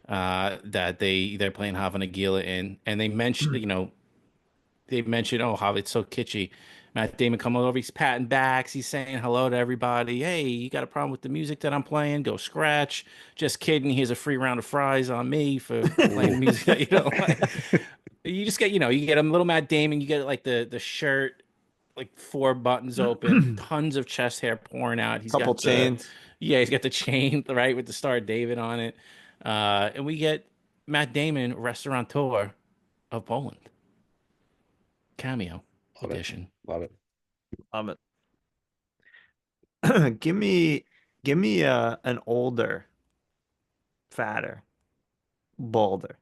that they're playing Havana Gila in, and they mentioned, oh, how it's so kitschy. Matt Damon coming over, he's patting backs, he's saying hello to everybody. Hey, you got a problem with the music that I'm playing? Go scratch. Just kidding. Here's a free round of fries on me for playing the Ooh. music that you don't like. You just get, you get a little Matt Damon. You get like the shirt, like four buttons open, tons of chest hair pouring out. He's Couple got the, chains. yeah, he's got the chain right with the Star of David on it, and we get Matt Damon, restaurateur of Poland, cameo Love it. edition. Love it. Um, give me an older, fatter, balder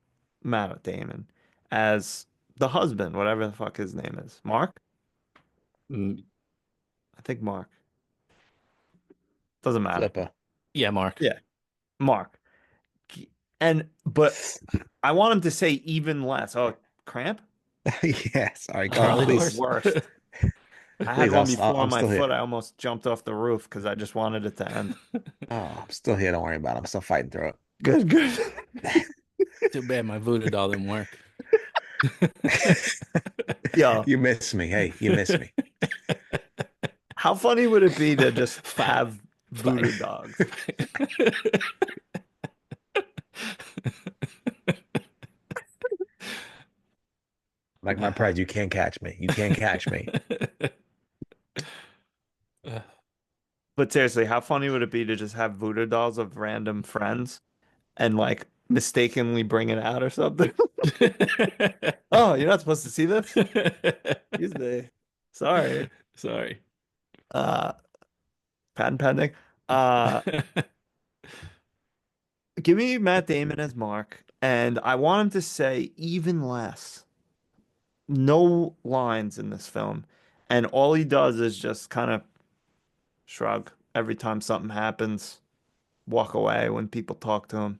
Matt Damon as the husband, whatever the fuck his name is. Mark? Mm, I think Mark. Doesn't matter. Flipper. yeah, Mark. Yeah, Mark. But I want him to say even less. Oh, cramp? Yes. Sorry, Charlie Carl. Oh, horse. Please, worst. I had please. one before on I'm my still here. foot. I almost jumped off the roof because I just wanted it to end. Oh, I'm still here. Don't worry about it. I'm still fighting through Good, good. Too bad my voodoo doll didn't work. it. Yo, You miss me. Hey, you miss me. how funny would it be to just Fight. have voodoo Fight. dogs? Like my pride, you can't catch me. You can't catch me. But seriously, how funny would it be to just have voodoo dolls of random friends and like mistakenly bring it out or something? Oh, you're not supposed to see this? Excuse me. Sorry. Sorry. Uh, patent pending. Uh, give me Matt Damon as Mark, and I want him to say even less. no lines in this film, and all he does is just kind of shrug every time something happens, walk away when people talk to him.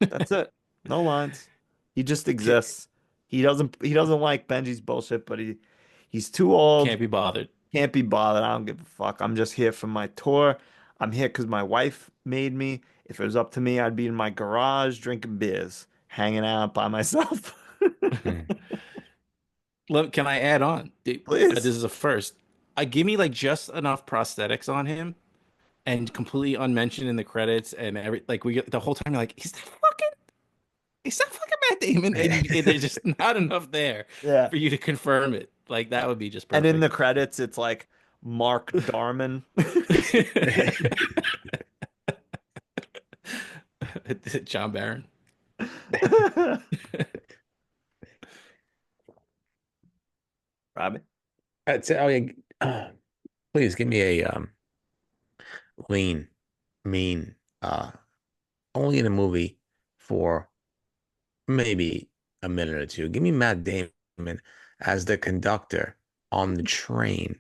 That's it. No lines. He just exists. He doesn't like Benji's bullshit, but he's too old. Can't be bothered. Can't be bothered. I don't give a fuck. I'm just here for my tour. I'm here because my wife made me. If it was up to me, I'd be in my garage drinking beers, hanging out by myself. Look, can I add on? Please. This is a first. Give me like just enough prosthetics on him and completely unmentioned in the credits and we get the whole time you're like, is that fucking Matt Damon? And there's just not enough there Yeah. for you to confirm it. Like that would be just And perfect. in the credits, it's like Mark Darman. John Barron. Robbie. I'd say, please give me a lean, mean, only in a movie for maybe a minute or two. Give me Matt Damon as the conductor on the train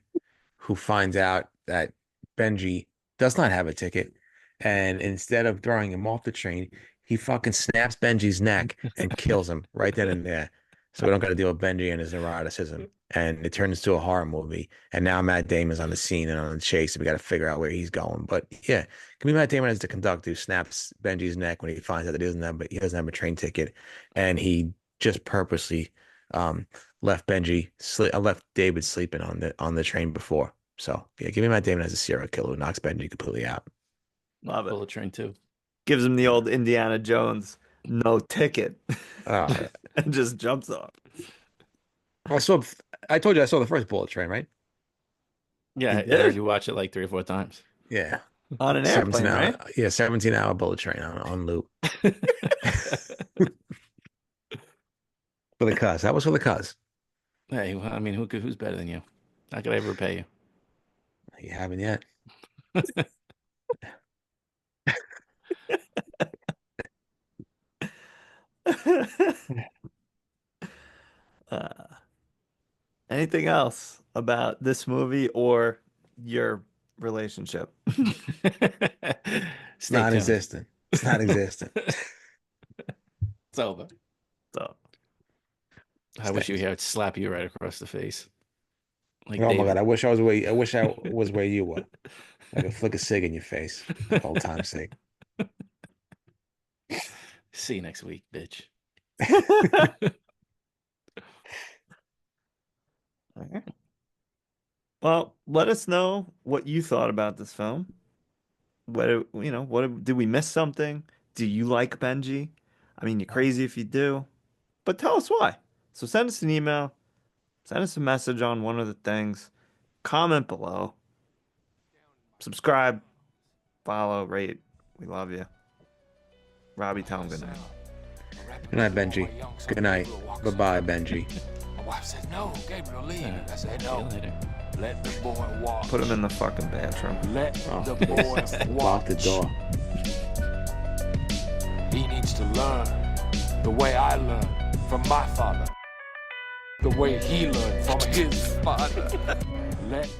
who finds out that Benji does not have a ticket. And instead of throwing him off the train, he fucking snaps Benji's neck and kills him right then and there. So we don't got to deal with Benji and his neuroticism. And it turns into a horror movie. And now Matt Damon's on the scene and on the chase. And we got to figure out where he's going. But yeah, give me Matt Damon as the conductor who snaps Benji's neck when he finds out that he doesn't have a train ticket. And he just purposely left David sleeping on the train before. So yeah, give me Matt Damon as a serial killer who knocks Benji completely out. Love it. Bullet Train too. Gives him the old Indiana Jones no ticket Oh. and just jumps off. I told you I saw the first Bullet Train, right? Yeah, You I heard did? you watch it like 3 or 4 times. Yeah. On an airplane, 17 hour, right? yeah, 17-hour Bullet Train on loop. For the cuz. That was for the cuz. Hey, well, I mean, who's better than you? How could I ever repay you? You haven't yet. Anything else about this movie or your relationship? It's non-existent. It's non-existent. It's over. So, I wish you would slap you right across the face. Like Oh my David. God, I wish I was where you were. I could flick a cig in your face for old time's sake. See you next week, bitch. all right. Well, let us know what you thought about this film. What did we miss something? Do you like Benji? I mean, you're crazy if you do, but tell us why. So send us an email, send us a message on one of the things, comment below, subscribe, follow, rate. We love you. Robbie, tell him good night. Good night, Benji. Good night. Bye-bye, Benji. My wife said, no, Gabriel, leave. I said, See you no. later. Let the boy walk. Put him in the fucking bathroom. Let the boy Lock the watch. door. He needs to learn the way I learned from my father. The way he learned from his father. Let